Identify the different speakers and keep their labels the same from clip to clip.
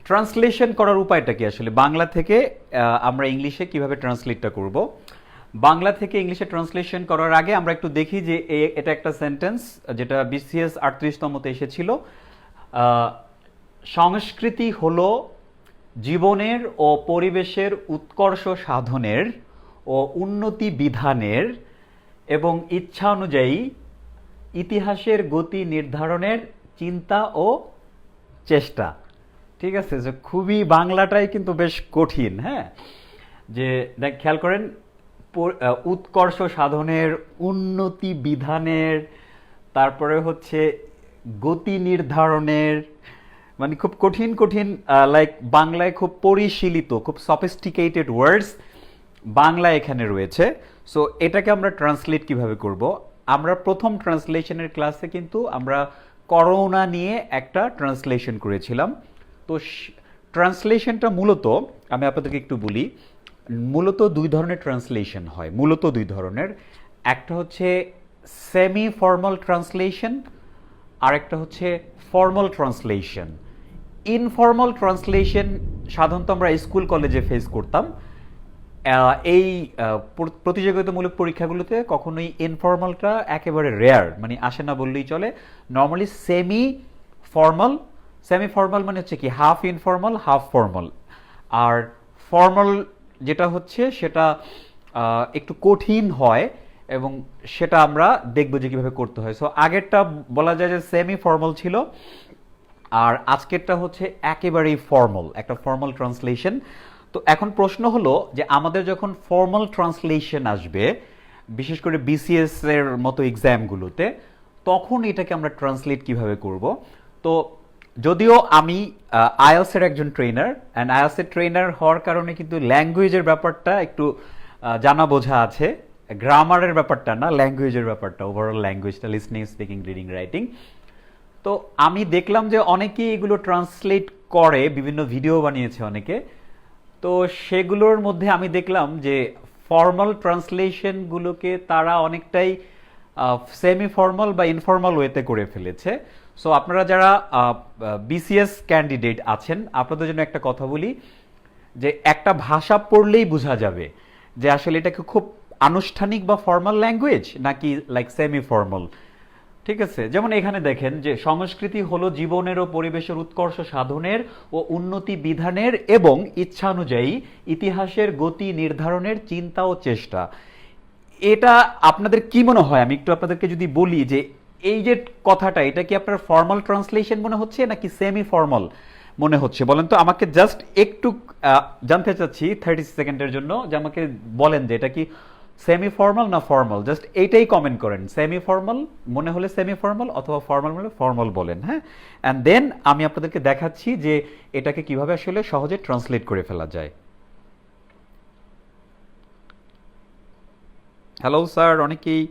Speaker 1: Translation করার উপায়টা কি আসলে বাংলা থেকে আমরা ইংলিশে কিভাবে ট্রান্সলেটটা করব? বাংলা থেকে ইংলিশে ট্রান্সলেশন করার আগে আমরা একটু দেখি যে এটা একটা সেন্টেন্স যেটা বিসিএস 38তমতে এসেছিল। সংস্কৃতি হলো জীবনের ও পরিবেশের উৎকর্ষ সাধনের ও উন্নতি বিধানের এবং ইচ্ছা অনুযায়ী ইতিহাসের গতি নির্ধারণের চিন্তা ও চেষ্টা। ঠিক আছে, যে খুবই বাংলাটাই কিন্তু বেশ কঠিন। হ্যাঁ, যে দেখ খেয়াল করেন, উৎকর্ষ সাধনের, উন্নতি বিধানের, তারপরে হচ্ছে গতি নির্ধারণের, মানে খুব কঠিন কঠিন, লাইক বাংলায় খুব পরিশীলিত, খুব সফিস্টিকেটেড ওয়ার্ডস বাংলা এখানে রয়েছে। সো এটাকে আমরা ট্রান্সলেট কিভাবে করব? আমরা প্রথম ট্রান্সলেশনের ক্লাসে কিন্তু আমরা করোনা নিয়ে একটা ট্রান্সলেশন করেছিলাম। তো ট্রান্সলেশনটা মূলত আমি আপনাদেরকে একটু বলি, মূলত দুই ধরনের ট্রান্সলেশন হয়, মূলত দুই ধরনের। একটা হচ্ছে সেমি ফর্মাল ট্রান্সলেশন, আর একটা হচ্ছে ফর্মাল ট্রান্সলেশন। ইনফর্মাল ট্রান্সলেশন সাধারণত আমরা স্কুল কলেজে ফেস করতাম। এই প্রতিযোগিতামূলক পরীক্ষাগুলোতে কখনোই ইনফর্মালটা একেবারে রেয়ার, মানে আসে না বললেই চলে। Normally semi formal, semi formal মানে হচ্ছে কি হাফ ইনফর্মাল হাফ ফর্মাল, আর ফর্মাল যেটা হচ্ছে সেটা একটু কঠিন হয়, এবং সেটা আমরা দেখবো যে কীভাবে করতে হয়। সো আগেরটা বলা যায় যে সেমি ফর্মাল ছিল, আর আজকেরটা হচ্ছে একেবারেই ফর্মাল, একটা ফর্মাল ট্রান্সলেশন। তো এখন প্রশ্ন হলো যে আমাদের যখন ফর্মাল ট্রান্সলেশন আসবে, বিশেষ করে বিসিএস এর মতো এক্সামগুলোতে, তখন এটাকে আমরা ট্রান্সলেট কিভাবে করব? তো যদিও আমি আইএলটিএস এর একজন ট্রেনার, অ্যান্ড আইএলটিএস এর ট্রেনার হওয়ার কারণে কিন্তু ল্যাঙ্গুয়েজের ব্যাপারটা একটু জানা বোঝা আছে, গ্রামারের ব্যাপারটা না, ল্যাঙ্গুয়েজের ব্যাপারটা, ওভারঅল ল্যাঙ্গুয়েজটা, লিসনিং, স্পিকিং, রিডিং, রাইটিং। তো আমি দেখলাম যে অনেকেই এগুলো ট্রান্সলেট করে, বিভিন্ন ভিডিও বানিয়েছে অনেকে। তো সেগুলোর মধ্যে আমি দেখলাম যে ফর্মাল ট্রান্সলেশনগুলোকে তারা অনেকটাই সেমি ফর্মাল বা ইনফর্মাল ওয়েতে করে ফেলেছে। সো আপনারা যারা বিসিএস ক্যান্ডিডেট আছেন, আপনাদের জন্য একটা কথা বলি, যে একটা ভাষা পড়লেই বোঝা যাবে যে আসলে এটাকে খুব আনুষ্ঠানিক বা ফর্মাল ল্যাঙ্গুয়েজ নাকি লাইক সেমি ফর্মাল। ঠিক আছে, যেমন এখানে দেখেন যে সংস্কৃতি হলো জীবনের ও পরিবেশের উৎকর্ষ সাধনের ও উন্নতি বিধানের এবং ইচ্ছানুযায়ী ইতিহাসের গতি নির্ধারণের চিন্তা ও চেষ্টা। এটা আপনাদের কি মনে হয়? আমি একটু আপনাদেরকে যদি বলি যে এই যে কথাটা, এটা কি আপনার ফর্মাল ট্রান্সলেশন মনে হচ্ছে নাকি সেমি ফর্মাল মনে হচ্ছে? বলেন তো আমাকে, জাস্ট একটু জানতে চাচ্ছি 30 সেকেন্ডের জন্য, যে আমাকে বলেন যে এটা কি সেমি ফর্মাল না ফর্মাল। জাস্ট এইটাই কমেন্ট করেন, সেমি ফর্মাল মনে হলে সেমি ফর্মাল, অথবা ফর্মাল হলে ফর্মাল বলেন। হ্যাঁ, অ্যান্ড দেন আমি আপনাদেরকে দেখাচ্ছি যে এটাকে কিভাবে আসলে সহজে ট্রান্সলেট করে ফেলা যায়। হ্যালো স্যার, অনেকেই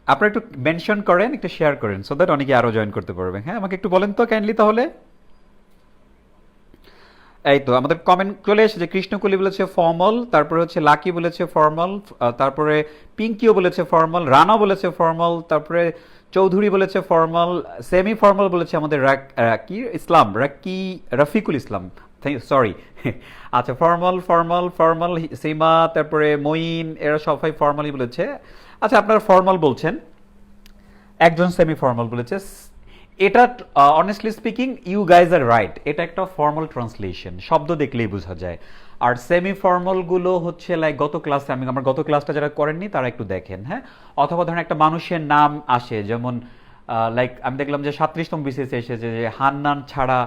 Speaker 1: আপনারা একটু মেনশন করেন, একটু শেয়ার করেন, সো দ্যাট অনেকে আরো জয়েন করতে পারবে। হ্যাঁ, আমাকে একটু বলেন তো কাইন্ডলি তাহলে। এই তো আমাদের কমেন্ট চলে এসেছে, কৃষ্ণকলি বলেছে ফর্মাল, তারপরে হচ্ছে লাকি বলেছে ফর্মাল, তারপরে পিঙ্কিও বলেছে ফর্মাল, রানা বলেছে ফর্মাল, তারপরে চৌধুরী বলেছে ফর্মাল, সেমি ফর্মাল বলেছে আমাদের রাকি ইসলাম, রাকি রফিকুল ইসলাম, সরি। আচ্ছা, ফর্মাল ফর্মাল ফর্মাল, সীমা, তারপরে মঈন, এরা সবাই ফর্মালই বলেছে। আচ্ছা, আপনারা ফর্মাল বলছেন, একজন সেমি ফর্মাল বলেছে। এটা honestly speaking you guys are right, এটা একটা ফর্মাল ট্রান্সলেশন, শব্দ দেখলেই বোঝা যায়। আর সেমি ফর্মাল গুলো হচ্ছে লাইক গত ক্লাসে, আমি আমার গত ক্লাসটা যারা করেননি তারা একটু দেখেন। হ্যাঁ, অথবা ধরেন একটা মানুষের নাম আসে, যেমন লাইক আমি দেখলাম যে 37তম বিসিএসে এসেছে যে হান্নান ছাড়া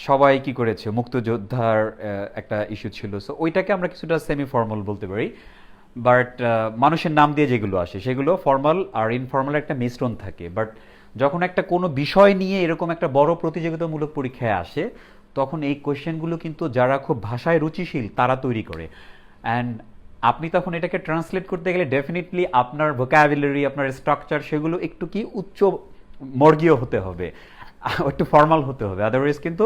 Speaker 1: সবাই কি করেছে, মুক্তিযোদ্ধার একটা ইস্যু ছিল। সো ওইটাকে আমরা কিছুটা সেমি ফর্মাল বলতে পারি। বাট মানুষের নাম দিয়ে যেগুলো আসে সেগুলো ফর্মাল আর ইনফর্মাল একটা মিশ্রণ থাকে। বাট যখন একটা কোনো বিষয় নিয়ে এরকম একটা বড় প্রতিযোগিতামূলক পরীক্ষায় আসে, তখন এই কোয়েশ্চেনগুলো কিন্তু যারা খুব ভাষায় রুচিশীল তারা তৈরি করে। অ্যান্ড আপনি তখন এটাকে ট্রান্সলেট করতে গেলে ডেফিনেটলি আপনার ভোকাবুলারি, আপনার স্ট্রাকচার, সেগুলো একটু কি উচ্চ মর্গীয় হতে হবে, একটু ফর্মাল হতে হবে, আদারওয়াইজ কিন্তু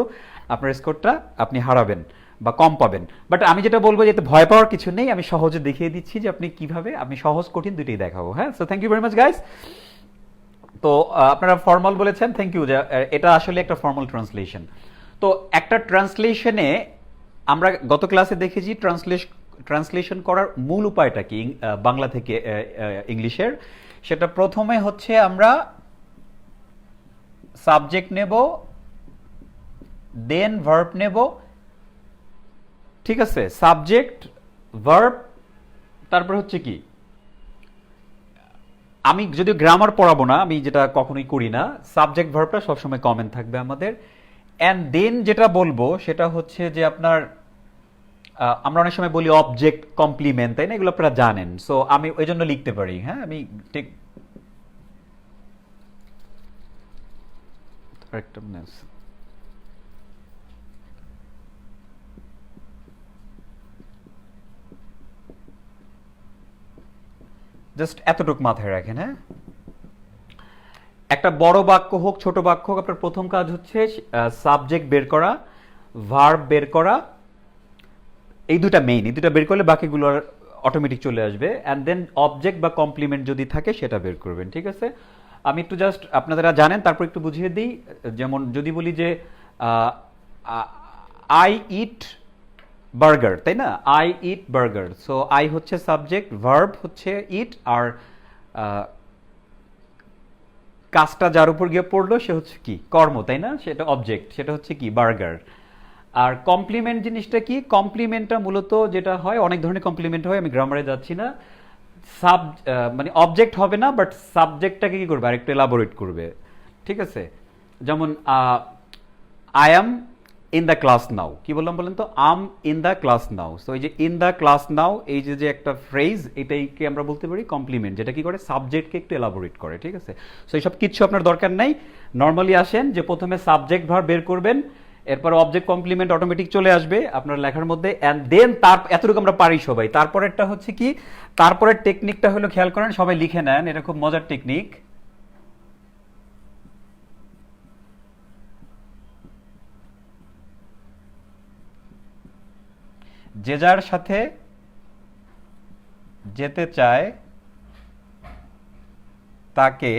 Speaker 1: আপনার স্কোরটা আপনি হারাবেন বা কম পাবেন। বাট আমি যেটা বলবো যে এতে ভয় পাওয়ার কিছু নেই, আমি সহজে দেখিয়ে দিচ্ছি যে আপনি কিভাবে, আমি সহজ কঠিন দুটোই দেখাবো। হ্যাঁ, so thank you very much guys. তো আপনারা ফর্মাল বলেছেন, থ্যাংক ইউ। এটা আসলে একটা ফর্মাল ট্রান্সলেশন। তো একটা ট্রান্সলেশনে আমরা গত ক্লাসে দেখেছি ট্রান্সলেশন করার মূল উপায়টা কি বাংলা থেকে ইংলিশের। সেটা প্রথমে হচ্ছে আমরা সাবজেক্ট নেব, দেন ভার্ব নেব, ঠিক আছে? সাবজেক্ট, ভার্ব, তারপর হচ্ছে কি, আমি যদি গ্রামার পড়াবো না, আমি যেটা কখনোই করি না, সাবজেক্ট ভার্বটা সবসময় কমন থাকবে আমাদের। অ্যান্ড দেন যেটা বলবো সেটা হচ্ছে যে আপনার আমরা অনেক সময় বলি অবজেক্ট কমপ্লিমেন্ট, তাই না? এগুলো আপনারা জানেন। সো আমি ওই জন্য লিখতে পারি, হ্যাঁ, আমি ঠিক জাস্ট এতটুকু মাথায় রাখেন, হ্যাঁ। একটা বড় বাক্য হোক ছোট বাক্য হোক, আপনার প্রথম কাজ হচ্ছে সাবজেক্ট বের করা, ভার্ব বের করা, এই দুটা মেইন। এই দুটা বের করলে বাকিগুলো অটোমেটিক চলে আসবে। অ্যান্ড দেন অবজেক্ট বা কমপ্লিমেন্ট যদি থাকে সেটা বের করবেন, ঠিক আছে? আমি একটু জাস্ট আপনারা জানেন তারপর একটু বুঝিয়ে দিই। যেমন যদি বলি যে আই ইট বার্গার, তাই না? I eat burger. So I হচ্ছে সাবজেক্ট, ভার্ব হচ্ছে ইট, আর কাজটা যার উপর গিয়ে পড়লো সে হচ্ছে কি, কর্ম, তাই না? সেটা অবজেক্ট, সেটা হচ্ছে কি, বার্গার। আর কমপ্লিমেন্ট জিনিসটা কি? কমপ্লিমেন্টটা মূলত যেটা হয়, অনেক ধরনের কমপ্লিমেন্ট হয়, আমি গ্রামারে যাচ্ছি না। মানে অবজেক্ট হবে না, বাট সাবজেক্টটাকে কি করবে, আরেকটু এলাবোরেট করবে, ঠিক আছে? যেমন I am in the class now, কি বললাম বলেন তো? I'm in the class now. So এই যে ইন দ্য ক্লাস নাও, এই যে একটা ফ্রেজ, এটাইকে আমরা বলতে পারি কমপ্লিমেন্ট, যেটা কি করে, সাবজেক্টকে একটু এলাবোরেট করে, ঠিক আছে? সো এইসব কিচ্ছু আপনার দরকার নাই। নর্মালি আসেন যে প্রথমে সাবজেক্ট ভার্ব বের করবেন, এরপর অবজেক্ট কমপ্লিমেন্ট অটোমেটিক চলে আসবে আপনার লেখার মধ্যে। অ্যান্ড দেন এতটুকু আমরা পারি সবাই। তারপরেরটা হচ্ছে কি, তারপরের টেকনিকটা হলো, খেয়াল করেন, সবাই লিখে নেন, এটা খুব মজার টেকনিক। যে যার সাথে যেতে চায় তাকে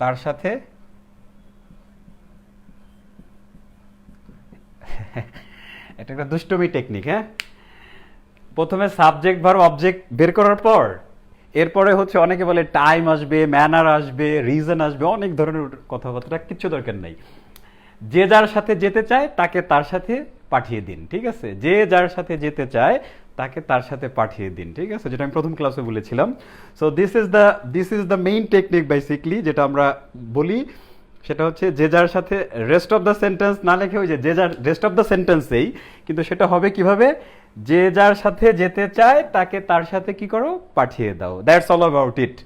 Speaker 1: তার সাথে এটা একটা দুষ্টমি টেকনিক, হ্যাঁ। প্রথমে সাবজেক্ট ভার্ব অবজেক্ট বের করার পর এরপরে হচ্ছে অনেকে বলে টাইম আসবে, ম্যানার আসবে, রিজন আসবে, অনেক ধরনের কথাবার্তা, কিচ্ছু দরকার নাই। যে যার সাথে যেতে চায় তাকে তার সাথে পাঠিয়ে দিন, ঠিক আছে? যে যার সাথে যেতে চায় তাকে তার সাথে পাঠিয়ে দিন, ঠিক আছে? যেটা আমি প্রথম ক্লাসে বলেছিলাম। So this is the main technique basically, যেটা আমরা বলি সেটা হচ্ছে যে যার সাথে, রেস্ট অফ দ্য সেন্টেন্স না লিখে ওই যে যার রেস্ট অফ দ্য সেন্টেন্সেই, কিন্তু সেটা হবে কিভাবে, যে যার সাথে যেতে চায় তাকে তার সাথে কি করো, পাঠিয়ে দাও। That's all about it.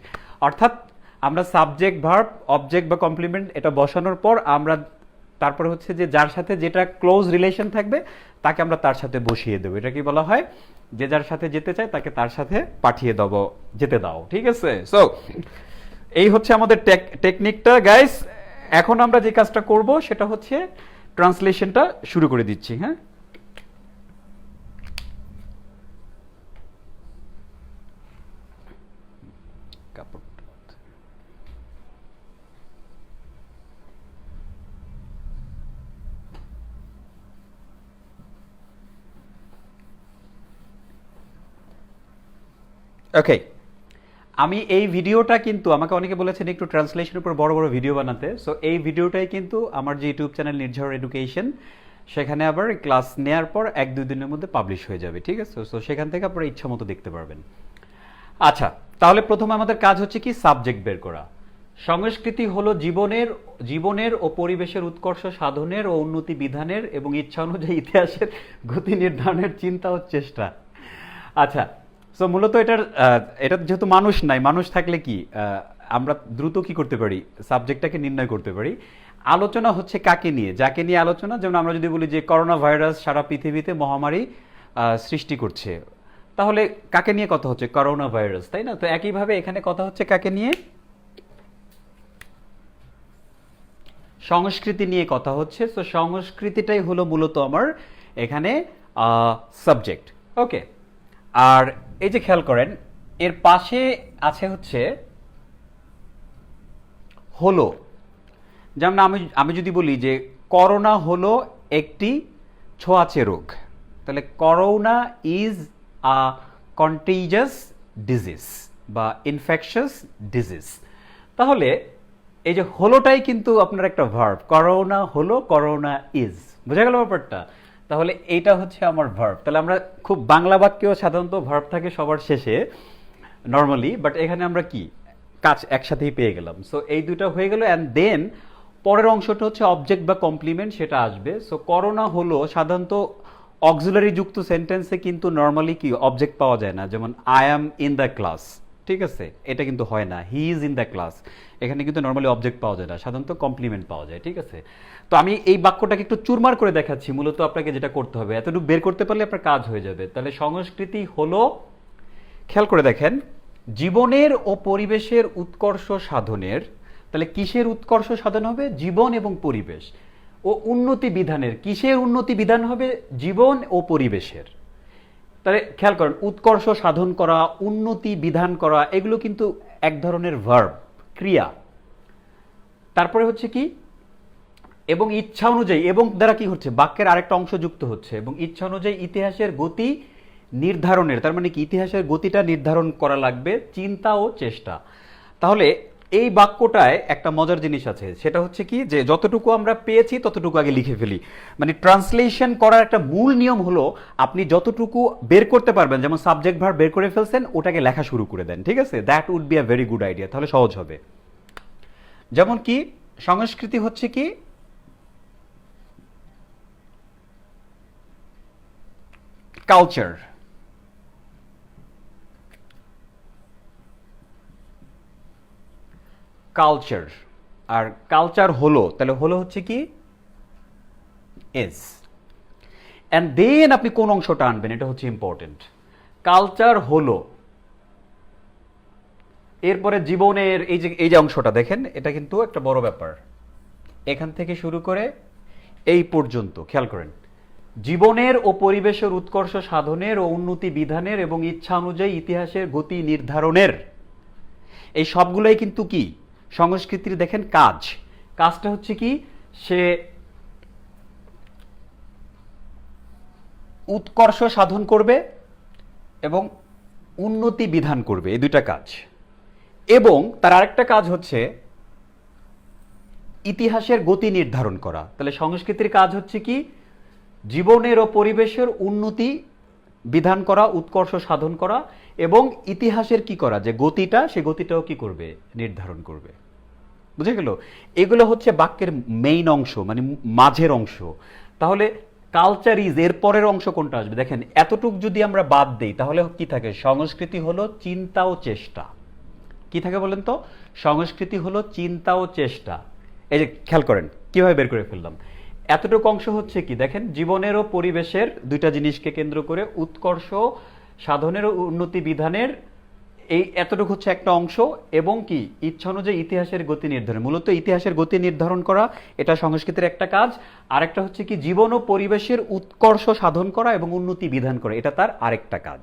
Speaker 1: অর্থাৎ আমরা সাবজেক্ট ভার্ব অবজেক্ট বা কমপ্লিমেন্ট এটা বসানোর পর আমরা তারপরে হচ্ছে যে যার সাথে যেটা ক্লোজ রিলেশন থাকবে তাকে আমরা তার সাথে বসিয়ে দেবো। এটা কি বলা হয়, যে যার সাথে যেতে চায় তাকে তার সাথে পাঠিয়ে দেবো, যেতে দাও, ঠিক আছে? সো এই হচ্ছে আমাদের টেকনিকটা গাইস। এখন আমরা যে কাজটা করব সেটা হচ্ছে ট্রান্সলেশনটা শুরু করে দিচ্ছি, হ্যাঁ। ওকে, আমি এই ভিডিওটা কিন্তু, আমাকে অনেকে বলেছেন একটু ট্রান্সলেশনের উপর বড় বড় ভিডিও বানাতে। সো এই ভিডিওটাই কিন্তু আমার যে ইউটিউব চ্যানেল নির্ঝর এডুকেশন, সেখানে আবার ক্লাস নেওয়ার পর 1-2 দিনের মধ্যে পাবলিশ হয়ে যাবে, ঠিক আছে? সো সেখান থেকে আপনারা ইচ্ছা মতো দেখতে পারবেন। আচ্ছা, তাহলে প্রথমে আমাদের কাজ হচ্ছে কি, সাবজেক্ট বের করা। সংস্কৃতি হলো জীবনের ও পরিবেশের উৎকর্ষ সাধনের ও উন্নতি বিধানের এবং ইচ্ছা অনুযায়ী ইতিহাসের গতি নির্ধারণের চিন্তা ও চেষ্টা। আচ্ছা, সো মূলত এটা যেহেতু মানুষ নাই, মানুষ থাকলে কি আমরা দ্রুত কি করতে পারি, সাবজেক্টটাকে নির্ণয় করতে পারি। আলোচনা হচ্ছে কাকে নিয়ে, যাকে নিয়ে আলোচনা। যেমন আমরা যদি বলি যে করোনা ভাইরাস সারা পৃথিবীতে মহামারী সৃষ্টি করছে, তাহলে কাকে নিয়ে কথা হচ্ছে, করোনা ভাইরাস, তাই না? তো একইভাবে এখানে কথা হচ্ছে কাকে নিয়ে, সংস্কৃতি নিয়ে কথা হচ্ছে। তো সংস্কৃতিটাই হলো মূলত আমার এখানে সাবজেক্ট, ওকে। আর এই যে খেয়াল করেন, এর পাশে আছে হচ্ছে হলো। যেমন আমি আমি যদি বলি যে করোনা হলো একটি ছোঁয়াচে রোগ, তাহলে corona is a contagious disease বা ইনফেকশাস ডিজিজ। তাহলে এই যে হলোটাই কিন্তু আপনার একটা ভার্ব, করোনা হলো, করোনা ইজ, বোঝা গেল ব্যাপারটা? তাহলে এইটা হচ্ছে আমার ভার্ব। তাহলে আমরা খুব বাংলা বাক্যেও সাধারণত ভার্ব থাকে সবার শেষে নর্মালি, বাট এখানে আমরা কি কাজ একসাথেই পেয়ে গেলাম। সো এই দুটো হয়ে গেল, অ্যান্ড দেন পরের অংশটা হচ্ছে অবজেক্ট বা কমপ্লিমেন্ট, সেটা আসবে। সো করোনা হলো সাধারণত অক্সিলারি যুক্ত সেন্টেন্সে কিন্তু নর্মালি কি অবজেক্ট পাওয়া যায় না, যেমন I am in the class, ঠিক আছে, এটা কিন্তু হয় না। He is in the class, এখানে কিন্তু নর্মালি অবজেক্ট পাওয়া যায় না, সাধারণত কমপ্লিমেন্ট পাওয়া যায়, ঠিক আছে। তো আমি এই বাক্যটাকে একটু চুরমার করে দেখাচ্ছি, মূলত আপনাকে যেটা করতে হবে এতটুকু বের করতে পারলে আপনার কাজ হয়ে যাবে। তাহলে সংস্কৃতি হলো, খেয়াল করে দেখেন, জীবনের ও পরিবেশের উৎকর্ষ সাধনের, তাহলে কিসের উৎকর্ষ সাধন হবে? জীবন এবং পরিবেশ। ও উন্নতি বিধানের, কিসের উন্নতি বিধান হবে? জীবন ও পরিবেশের। তাহলে খেয়াল করেন, উৎকর্ষ সাধন করা, উন্নতি বিধান করা, এগুলো কিন্তু এক ধরনের ভার্ব, ক্রিয়া। তারপরে হচ্ছে কি, এবং ইচ্ছা অনুযায়ী, এবং দ্বারা কি হচ্ছে, বাক্যের আরেকটা অংশ যুক্ত হচ্ছে, এবং ইচ্ছা অনুযায়ী ইতিহাসের গতি নির্ধারণের, তার মানে কি ইতিহাসের গতিটা নির্ধারণ করা লাগবে, চিন্তা ও চেষ্টা। তাহলে এই বাক্যটায় একটা মজার জিনিস আছে, সেটা হচ্ছে কি যে যতটুকু আমরা পেয়েছি ততটুকু আগে লিখে ফেলি। মানে ট্রান্সলেশন করার একটা মূল নিয়ম হলো আপনি যতটুকু বের করতে পারবেন, যেমন সাবজেক্ট ভার্ব বের করে ফেলছেন, ওটাকে লেখা শুরু করে দেন, ঠিক আছে? That would be a very good idea, তাহলে সহজ হবে। যেমন কি সংস্কৃতি হচ্ছে কি কালচার, কালচার, আর কালচার হলো, তাহলে হলো হচ্ছে কি এস। অ্যান্ড দেন আপনি কোন অংশটা আনবেন, এটা হচ্ছে ইম্পর্টেন্ট। কালচার হলো, এরপরে জীবনের এই যে অংশটা দেখেন, এটা কিন্তু একটা বড় ব্যাপার। এখান থেকে শুরু করে এই পর্যন্ত খেয়াল করেন, জীবনের ও পরিবেশের উৎকর্ষ সাধনের ও উন্নতি বিধানের এবং ইচ্ছা অনুযায়ী ইতিহাসের গতি নির্ধারণের, এই সবগুলোই কিন্তু কি সংস্কৃতির দেখেন কাজ। কাজটা হচ্ছে কি, সে উৎকর্ষ সাধন করবে এবং উন্নতি বিধান করবে, এই দুইটা কাজ। এবং তার আরেকটা কাজ হচ্ছে ইতিহাসের গতি নির্ধারণ করা। তাহলে সংস্কৃতির কাজ হচ্ছে কি, জীবনের ও পরিবেশের উন্নতি বিধান করা, উৎকর্ষ সাধন করা, এবং ইতিহাসের কি করা, যে গতিটা, সে গতিটাও কি করবে, নির্ধারণ করবে। বুঝে গেল? এগুলো হচ্ছে বাক্যের মেইন অংশ, মানে মাঝের অংশ। তাহলে কালচার ইজ, এর পরের অংশ কোনটা আসবে দেখেন, এতটুক যদি আমরা বাদ দেই তাহলে কি থাকে, সংস্কৃতি হলো চিন্তা ও চেষ্টা। কি থাকে বলেন তো? সংস্কৃতি হলো চিন্তা ও চেষ্টা। এই যে খেয়াল করেন কিভাবে বের করে ফেললাম। এতটুকু অংশ হচ্ছে কি দেখেন, জীবনের ও পরিবেশের দুইটা জিনিসকে কেন্দ্র করে উৎকর্ষ সাধনের ও উন্নতি বিধানের, এই এতটুকু হচ্ছে একটা অংশ, এবং কি ইচ্ছা অনুযায়ী ইতিহাসের গতি নির্ধারণ, মূলত ইতিহাসের গতি নির্ধারণ করা, এটা সংস্কৃতির একটা কাজ। আরেকটা হচ্ছে কি জীবন ও পরিবেশের উৎকর্ষ সাধন করা এবং উন্নতি বিধান করা, এটা তার আরেকটা কাজ,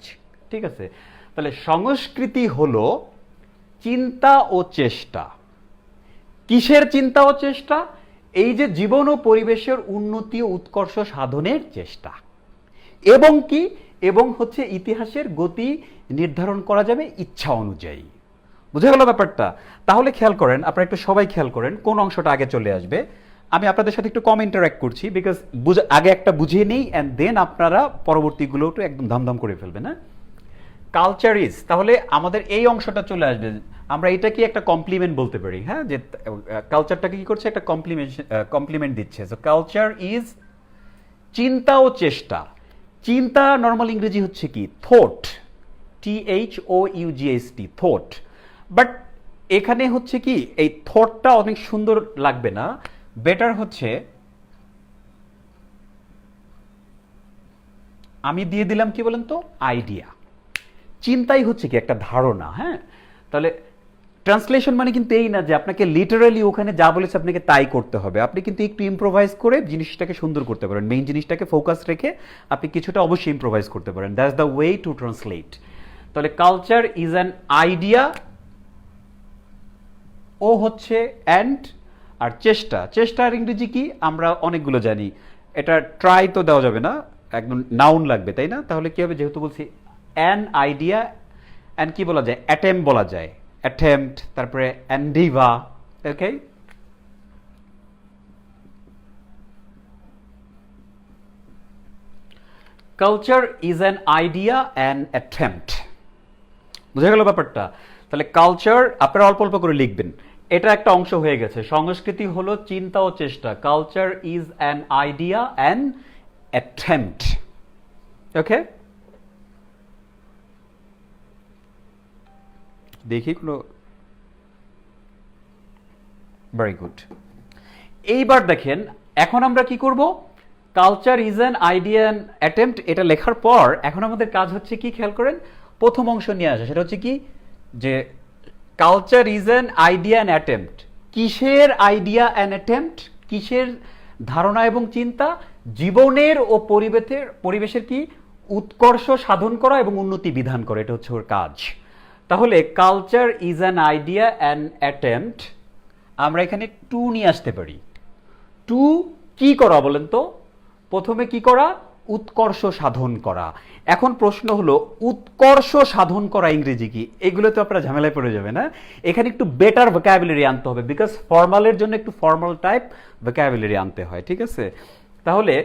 Speaker 1: ঠিক আছে? তাহলে সংস্কৃতি হলো চিন্তা ও চেষ্টা। কিসের চিন্তা ও চেষ্টা? এই যে জীবন ও পরিবেশের উন্নতি ও উৎকর্ষ সাধনের চেষ্টা, এবং কি, এবং হচ্ছে ইতিহাসের গতি নির্ধারণ করা যাবে ইচ্ছা অনুযায়ী। বুঝে গেল ব্যাপারটা? তাহলে খেয়াল করেন, আপনারা একটু সবাই খেয়াল করেন কোন অংশটা আগে চলে আসবে। আমি আপনাদের সাথে একটু কম ইন্টারঅ্যাক্ট করছি, বিকজ আগে একটা বুঝিয়ে নেই, অ্যান্ড দেন আপনারা পরবর্তীগুলো একটু একদম ধামধাম করে ফেলবেন। হ্যাঁ, কালচার ইজ, তাহলে আমাদের এই অংশটা চলে আসবে। আমরা এটা কি একটা কমপ্লিমেন্ট বলতে পারি, হ্যাঁ, যে কালচারটাকে কি করছে, একটা কমপ্লিমেন্ট দিচ্ছে। সো কালচার ইজ চিন্তা ও চেষ্টা। চিন্তা নর্মাল ইংরেজি হচ্ছে কি থট, THOUGHT, থট। বাট এখানে হচ্ছে কি এই থটটা অনেক সুন্দর লাগবে না, বেটার হচ্ছে আমি দিয়ে দিলাম কি বলেন তো, আইডিয়া। চিন্তাই হচ্ছে কি একটা ধারণা। হ্যাঁ, তাহলে ট্রান্সলেশন মানে কিন্তু এই না যে আপনাকে লিটারালি ওখানে যা বলেছে আপনাকে তাই করতে হবে। আপনি কিন্তু একটু ইম্প্রোভাইজ করে জিনিসটাকে সুন্দর করতে পারেন, মেইন জিনিসটাকে ফোকাস রেখে আপনি কিছুটা অবশ্যই ইম্প্রোভাইজ করতে পারেন। That's the way to translate. তাহলে কালচার ইজ অ্যান আইডিয়া, ও হচ্ছে অ্যান্ড, আর চেষ্টার ইংরেজি কি আমরা অনেকগুলো জানি, এটা ট্রাই তো দেওয়া যাবে না, একদম নাউন লাগবে, তাই না? তাহলে কি হবে, যেহেতু বলছি অ্যান আইডিয়া, অ্যান্ড কি বলা যায়, অ্যাটেম্প বলা যায়, অ্যাটেম্পট, তারপরে endeavour. Okay, culture is an idea and attempt. বুঝা গেল ব্যাপারটা? তাহলে কালচার আপনারা অল্প অল্প করে লিখবেন, এটা একটা অংশ হয়ে গেছে। সংস্কৃতি হলো চিন্তা ও চেষ্টা। Culture is an idea and attempt. Okay, দেখি কোনো, ভেরি গুড। এইবার দেখেন, এখন আমরা কি করব, culture is an idea and attempt এটা লেখার পর এখন আমাদের কাজ হচ্ছে কি, খেয়াল করেন, প্রথম অংশ নিয়ে আসা। সেটা হচ্ছে কি, যে culture is an idea and attempt. কিসের আইডিয়া অ্যান্ড অ্যাটেম্পট? কিসের ধারণা এবং চিন্তা? জীবনের ও পরিবেশের কি উৎকর্ষ সাধন করা এবং উন্নতি বিধান করা, এটা হচ্ছে ওর কাজ। তাহলে culture is an idea and attempt, আমরা এখানে টু নিয়ে আসতে পারি। টু কি করা বলেন তো? প্রথমে কি করা? উৎকর্ষ সাধন করা। এখন প্রশ্ন হলো, উৎকর্ষ সাধন করা ইংরেজি কি? এগুলো তো আপনারা ঝামেলায় পড়ে যাবে না, এখানে একটু বেটার ভোকাবুলারি আনতে হবে, বিকজ ফর্মালের জন্য একটু ফর্মাল টাইপ ভোকাবুলারি আনতে হয়, ঠিক আছে? তাহলে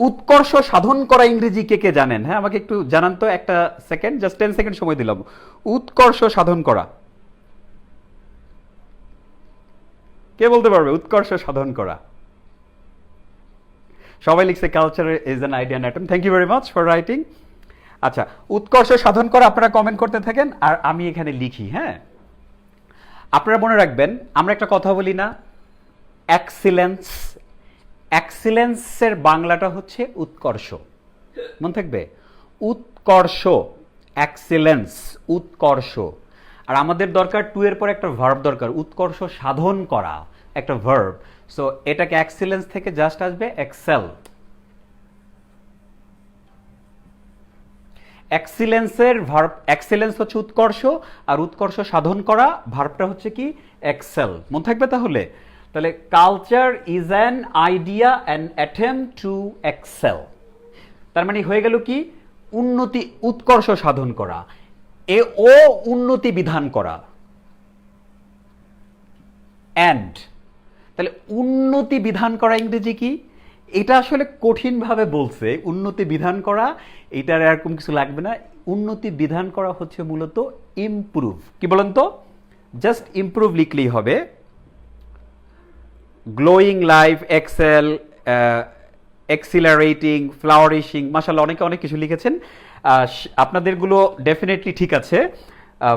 Speaker 1: উৎকর্ষ সাধন করা ইংরেজি কে কে জানেন? হ্যাঁ, আমাকে একটু জানান তো, একটা সেকেন্ড, জাস্ট 10 সেকেন্ড সময় দিলাম। উৎকর্ষ সাধন করা কে বলতে পারবে? উৎকর্ষ সাধন করা। সবাই লিখছে culture is an idea and attempt. Thank you very much for writing. আচ্ছা, উৎকর্ষ সাধন করা আপনারা কমেন্ট করতে থাকেন আর আমি এখানে লিখি। হ্যাঁ, আপনারা মনে রাখবেন, আমরা একটা কথা বলি না, এক্সিলেন্স। এক্সিলেন্সের বাংলাটা হচ্ছে উৎকর্ষ। মনে থাকবে, উৎকর্ষ, এক্সিলেন্স, উৎকর্ষ। আর আমাদের দরকার টু এর পর একটা ভার্ব দরকার, উৎকর্ষ সাধন করা, একটা ভার্ব। সো এটাকে এক্সিলেন্স থেকে জাস্ট আসবে এক্সেল। এক্সিলেন্সের ভার্ব, এক্সিলেন্স হচ্ছে উৎকর্ষ, আর উৎকর্ষ সাধন করা ভার্বটা হচ্ছে কি, এক্সেল। মনে থাকবে তাহলে? তাহলে culture is an idea and attempt to excel. তার মানে হয়ে গেল কি, উন্নতি, উৎকর্ষ সাধন করা, ও উন্নতি বিধান করা, অ্যান্ড। তাহলে উন্নতি বিধান করা ইংরেজি কি? এটা আসলে কঠিনভাবে বলছে, উন্নতি বিধান করা, এটার এরকম কিছু লাগবে না। উন্নতি বিধান করা হচ্ছে মূলত ইমপ্রুভ। কি বলেন তো? জাস্ট ইমপ্রুভ লিখলেই হবে। গ্লোয়িং লাইফ, এক্সেল, এক্সিলারেটিং, ফ্লাওয়ারিশিং, মাশাআল্লাহ অনেকে অনেক কিছু লিখেছেন। আপনাদেরগুলো ডেফিনেটলি ঠিক আছে,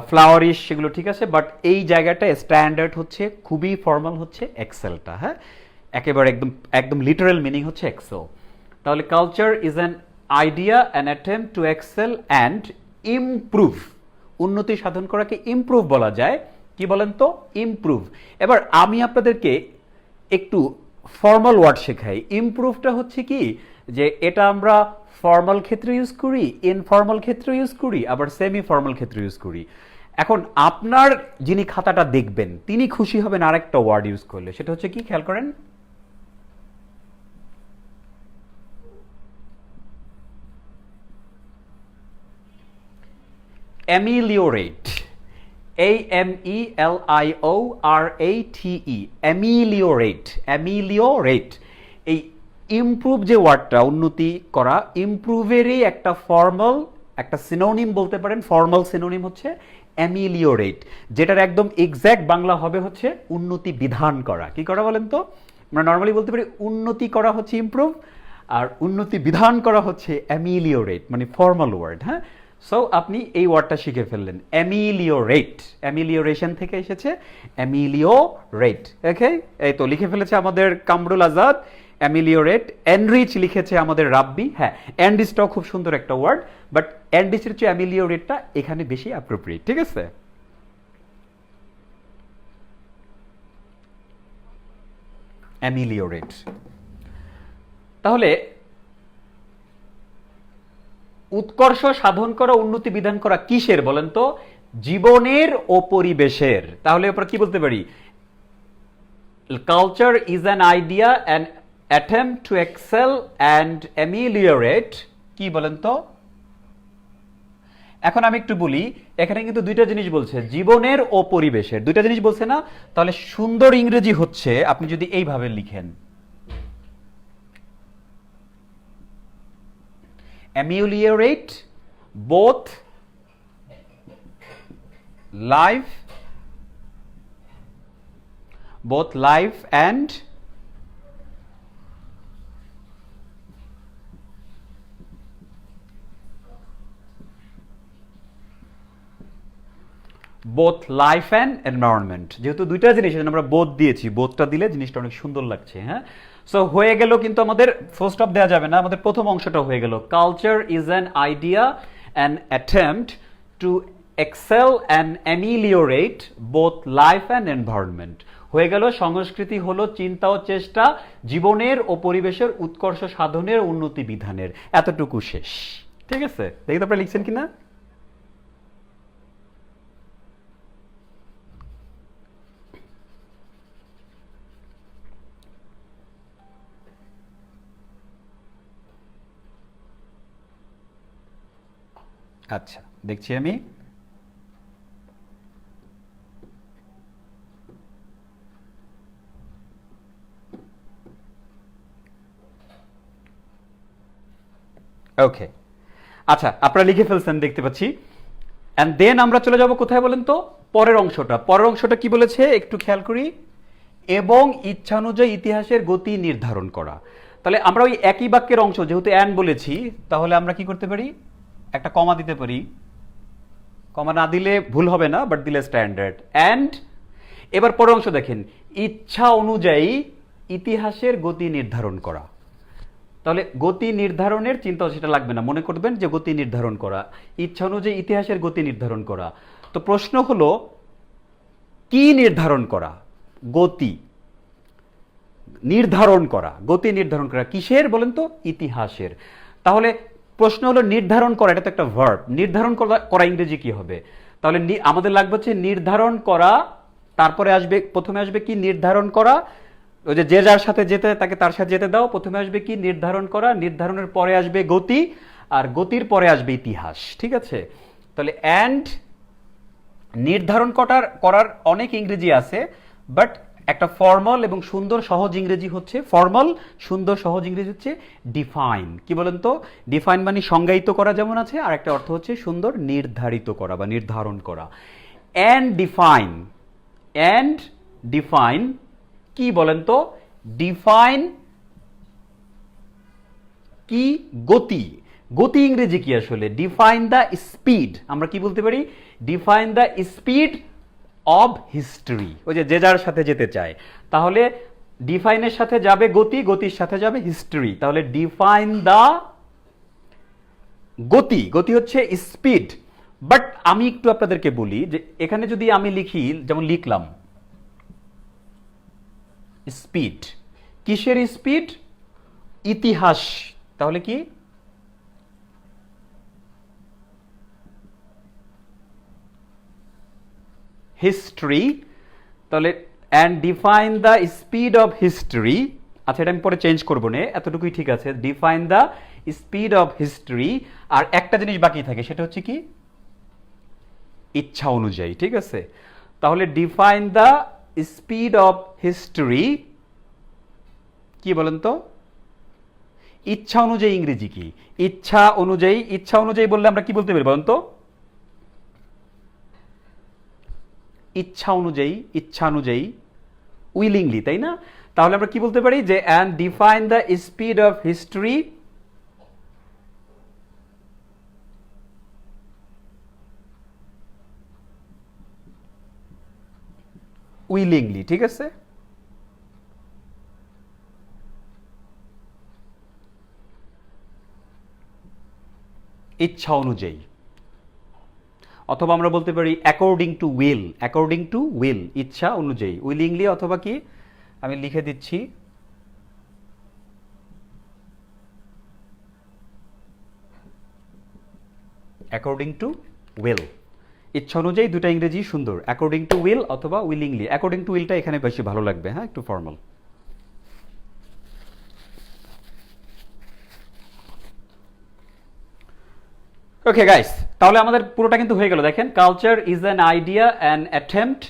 Speaker 1: ফ্লাওয়ারিশ সেগুলো ঠিক আছে, বাট এই জায়গাটা স্ট্যান্ডার্ড হচ্ছে, খুবই ফর্মাল হচ্ছে এক্সেলটা। হ্যাঁ, একেবারে একদম একদম লিটারাল মিনিং হচ্ছে এক্সেল। তাহলে culture is an idea an attempt to excel and improve. উন্নতি সাধন করাকে ইমপ্রুভ বলা যায়। কি বলেন তো? ইমপ্রুভ। এবার আমি আপনাদেরকে একটু ফর্মাল ওয়ার্ড শেখাই। ইমপ্রুভটা হচ্ছে কি, যে এটা আমরা ফর্মাল ক্ষেত্রে ইউজ করি, ইনফর্মাল ক্ষেত্রে ইউজ করি, আবার সেমি ফর্মাল ক্ষেত্রে ইউজ করি। এখন আপনার যিনি খাতাটা দেখবেন তিনি খুশি হবেন আরেকটা ওয়ার্ড ইউজ করলে, সেটা হচ্ছে কি, খেয়াল করেন, অ্যামিলিওরেট। AMELIORATE, ameliorate. অ্যামিলিওরেট, এই ইমপ্রুভ যে ওয়ার্ডটা, উন্নতি করা, ইমপ্রুভেরই একটা ফর্মাল, একটা সিনোনিম বলতে পারেন, ফর্মাল সিনোনিম হচ্ছে অ্যামিলিওরেট, যেটার একদম এক্স্যাক্ট বাংলা হবে হচ্ছে উন্নতি বিধান করা। কি করা বলেন তো? আমরা নর্মালি বলতে পারি উন্নতি করা হচ্ছে ইমপ্রুভ, আর উন্নতি বিধান করা হচ্ছে অ্যামিলিওরেট, মানে ফর্মাল ওয়ার্ড। হ্যাঁ, সো আপনি এই ওয়ার্ডটা শিখে ফেললেন, অ্যামিলিওরেট। অ্যামিলিওরেশন থেকে এসেছে অ্যামিলিওরেট। ওকে, এই তো লিখে ফেলেছে আমাদের কামরুল আজাদ, অ্যামিলিওরেট। এনরিচ লিখেছে আমাদের রাব্বি। হ্যাঁ, এনরিচটাও খুব সুন্দর একটা ওয়ার্ড, বাট এনরিচের চেয়ে অ্যামিলিওরেটটা এখানে বেশি অ্যাপ্রোপ্রিয়েট। ঠিক আছে, অ্যামিলিওরেট। তাহলে উৎকর্ষ সাধন করা, উন্নতি বিধান করা কিসের বলেন তো? জীবনের ও পরিবেশের। তাহলে আমরা কি বলতে পারি? Culture is an idea and attempt to excel and ameliorate, কি বলেন তো? এখন আমি একটু বলি, এখানে কিন্তু দুইটা জিনিস বলছে, জীবনের ও পরিবেশের, দুইটা জিনিস বলছে না? তাহলে সুন্দর ইংরেজি হচ্ছে আপনি যদি এইভাবে লিখেন, ameliorate both life and both life and environment. যেহেতু দুইটা জিনিস আমরা বোথ দিয়েছি, বোথটা দিলে জিনিসটা অনেক সুন্দর লাগছে। হ্যাঁ, সো হয়ে গেল, কিন্তু আমাদের ফুল স্টপ দেওয়া যাবে না, আমাদের প্রথম অংশটা হয়ে গেল, culture is an idea and attempt to excel and ameliorate both life and environment. হয়ে গেল, সংস্কৃতি হলো চিন্তা ও চেষ্টা জীবনের ও পরিবেশের উৎকর্ষ সাধনের, উন্নতি বিধানের। এতটুকু শেষ। ঠিক আছে, দেখি তো আপনারা লিখছেন কিনা। আচ্ছা, দেখছি আমি। ওকে, আচ্ছা, আপনারা লিখে ফেলছেন দেখতে পাচ্ছি। এন্ড দেন আমরা চলে যাব কোথায় বলেন তো? পরের অংশটা। পরের অংশটা কি বলেছে একটু খেয়াল করি, এবং ইচ্ছানুযায়ী ইতিহাসের গতি নির্ধারণ করা। তাহলে আমরা ওই একই বাক্যের অংশ, যেহেতু অ্যান্ড বলেছি, তাহলে আমরা কি করতে পারি? একটা কমা দিতে পারি। কমা না দিলে ভুল হবে না, বাট দিলে স্ট্যান্ডার্ড। অ্যান্ড এবার পরের অংশ দেখেন, ইচ্ছা অনুযায়ী ইতিহাসের গতি নির্ধারণ করা। তাহলে গতি নির্ধারণের চিন্তা সেটা লাগবে না, মনে করবেন যে গতি নির্ধারণ করা, ইচ্ছা অনুযায়ী ইতিহাসের গতি নির্ধারণ করা। তো প্রশ্ন হলো, কি নির্ধারণ করা? গতি নির্ধারণ করা। গতি নির্ধারণ করা কিসের বলেন তো? ইতিহাসের। তাহলে প্রশ্ন হলো নির্ধারণ করা, এটা তো একটা ভার্ব। নির্ধারণ করা ইংরেজি কি হবে? তাহলে আমাদের লাগবে হচ্ছে নির্ধারণ করা, তারপরে আসবে, প্রথমে আসবে কি? নির্ধারণ করা। ওই যে যার সাথে যেতে তাকে তার সাথে যেতে দাও। প্রথমে আসবে কি? নির্ধারণ করা। নির্ধারণের পরে আসবে গতি, আর গতির পরে আসবে ইতিহাস। ঠিক আছে, তাহলে অ্যান্ড নির্ধারণ করার অনেক ইংরেজি আছে, বাট একটা ফর্মাল এবং সুন্দর সহজ ইংরেজি হচ্ছে, ফর্মাল সুন্দর সহজ ইংরেজি হচ্ছে ডিফাইন। কি বলেন তো? ডিফাইন মানে সংজ্ঞায়িত করা যেমন আছে, আর একটা অর্থ হচ্ছে সুন্দর নির্ধারিত করা বা নির্ধারণ করা। অ্যান্ড ডিফাইন কি বলেন তো? ডিফাইন কি? গতি। গতি ইংরেজি কি আসলে? Define the speed. আমরা কি বলতে পারি? Define the speed of history. ওই যে যার সাথে যেতে চায়, তাহলে ডিফাইনের সাথে যাবে গতি, গতির সাথে যাবে হিস্ট্রি। তাহলে ডিফাইন দ্য গতি, গতি হচ্ছে স্পিড। বাট আমি একটু আপনাদেরকে বলি যে এখানে যদি আমি লিখি, যেমন লিখলাম স্পিড, কিসের স্পিড? ইতিহাস। তাহলে কি? হিস্ট্রি। তাহলে and define the speed of history. আচ্ছা, এটা আমি পরে চেঞ্জ করবো না, এতটুকুই ঠিক আছে। Define the speed of history. আর একটা জিনিস বাকি থাকে, সেটা হচ্ছে কি? ইচ্ছা অনুযায়ী। ঠিক আছে, তাহলে define the speed of history, কি বলেন তো? ইচ্ছা অনুযায়ী ইংরেজি কি? ইচ্ছা অনুযায়ী। ইচ্ছা অনুযায়ী বললে আমরা কি বলতে পারি বলেন তো? ইচ্ছা অনুযায়ী উইলিংলি, তাই না? তাহলে আমরা কি বলতে পারি? যে and define the speed of history willingly. ঠিক আছে, ইচ্ছা অনুযায়ী। অথবা আমরা বলতে পারি অ্যাকর্ডিং টু উইল, ইচ্ছা অনুযায়ী। উইলিংলি অথবা কি, আমি লিখে দিচ্ছি, অ্যাকর্ডিং টু উইল। ইচ্ছা অনুযায়ী দুটা ইংরেজি সুন্দর, অ্যাকর্ডিং টু উইল অথবা উইলিংলি। অ্যাকর্ডিং টু উইলটা এখানে বেশি ভালো লাগবে, হ্যাঁ, একটু ফর্মাল। ওকে গাইস, তাহলে আমাদের পুরোটা কিন্তু হয়ে গেল। দেখেন, culture is an idea an attempt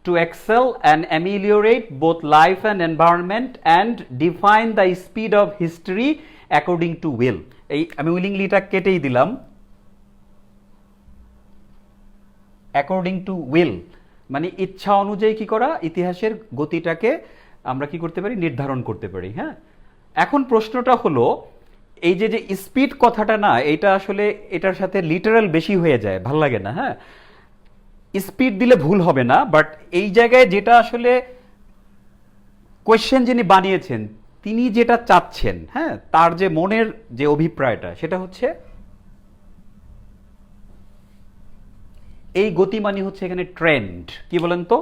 Speaker 1: to excel and ameliorate both life and environment and define the speed of history according to will. এই আমি উইলিংলিটা কেটেই দিলাম। অ্যাকর্ডিং টু উইল মানে ইচ্ছা অনুযায়ী কি করা, ইতিহাসের গতিটাকে আমরা কি করতে পারি, নির্ধারণ করতে পারি। হ্যাঁ, এখন প্রশ্নটা হলো, এই যে যে স্পিড কথাটা না, এটা আসলে এটার সাথে লিটারাল বেশি হয়ে যায়, ভাল লাগে না। হ্যাঁ, স্পিড দিলে ভুল হবে না, বাট এই জায়গায় যেটা আসলে কোয়েশ্চেন যিনি বানিয়েছেন তিনি যেটা চাচ্ছেন, হ্যাঁ, তার যে মনের যে অভিপ্রায়টা, সেটা হচ্ছে এই গতি মানে হচ্ছে এখানে ট্রেন্ড। কি বলেন তো?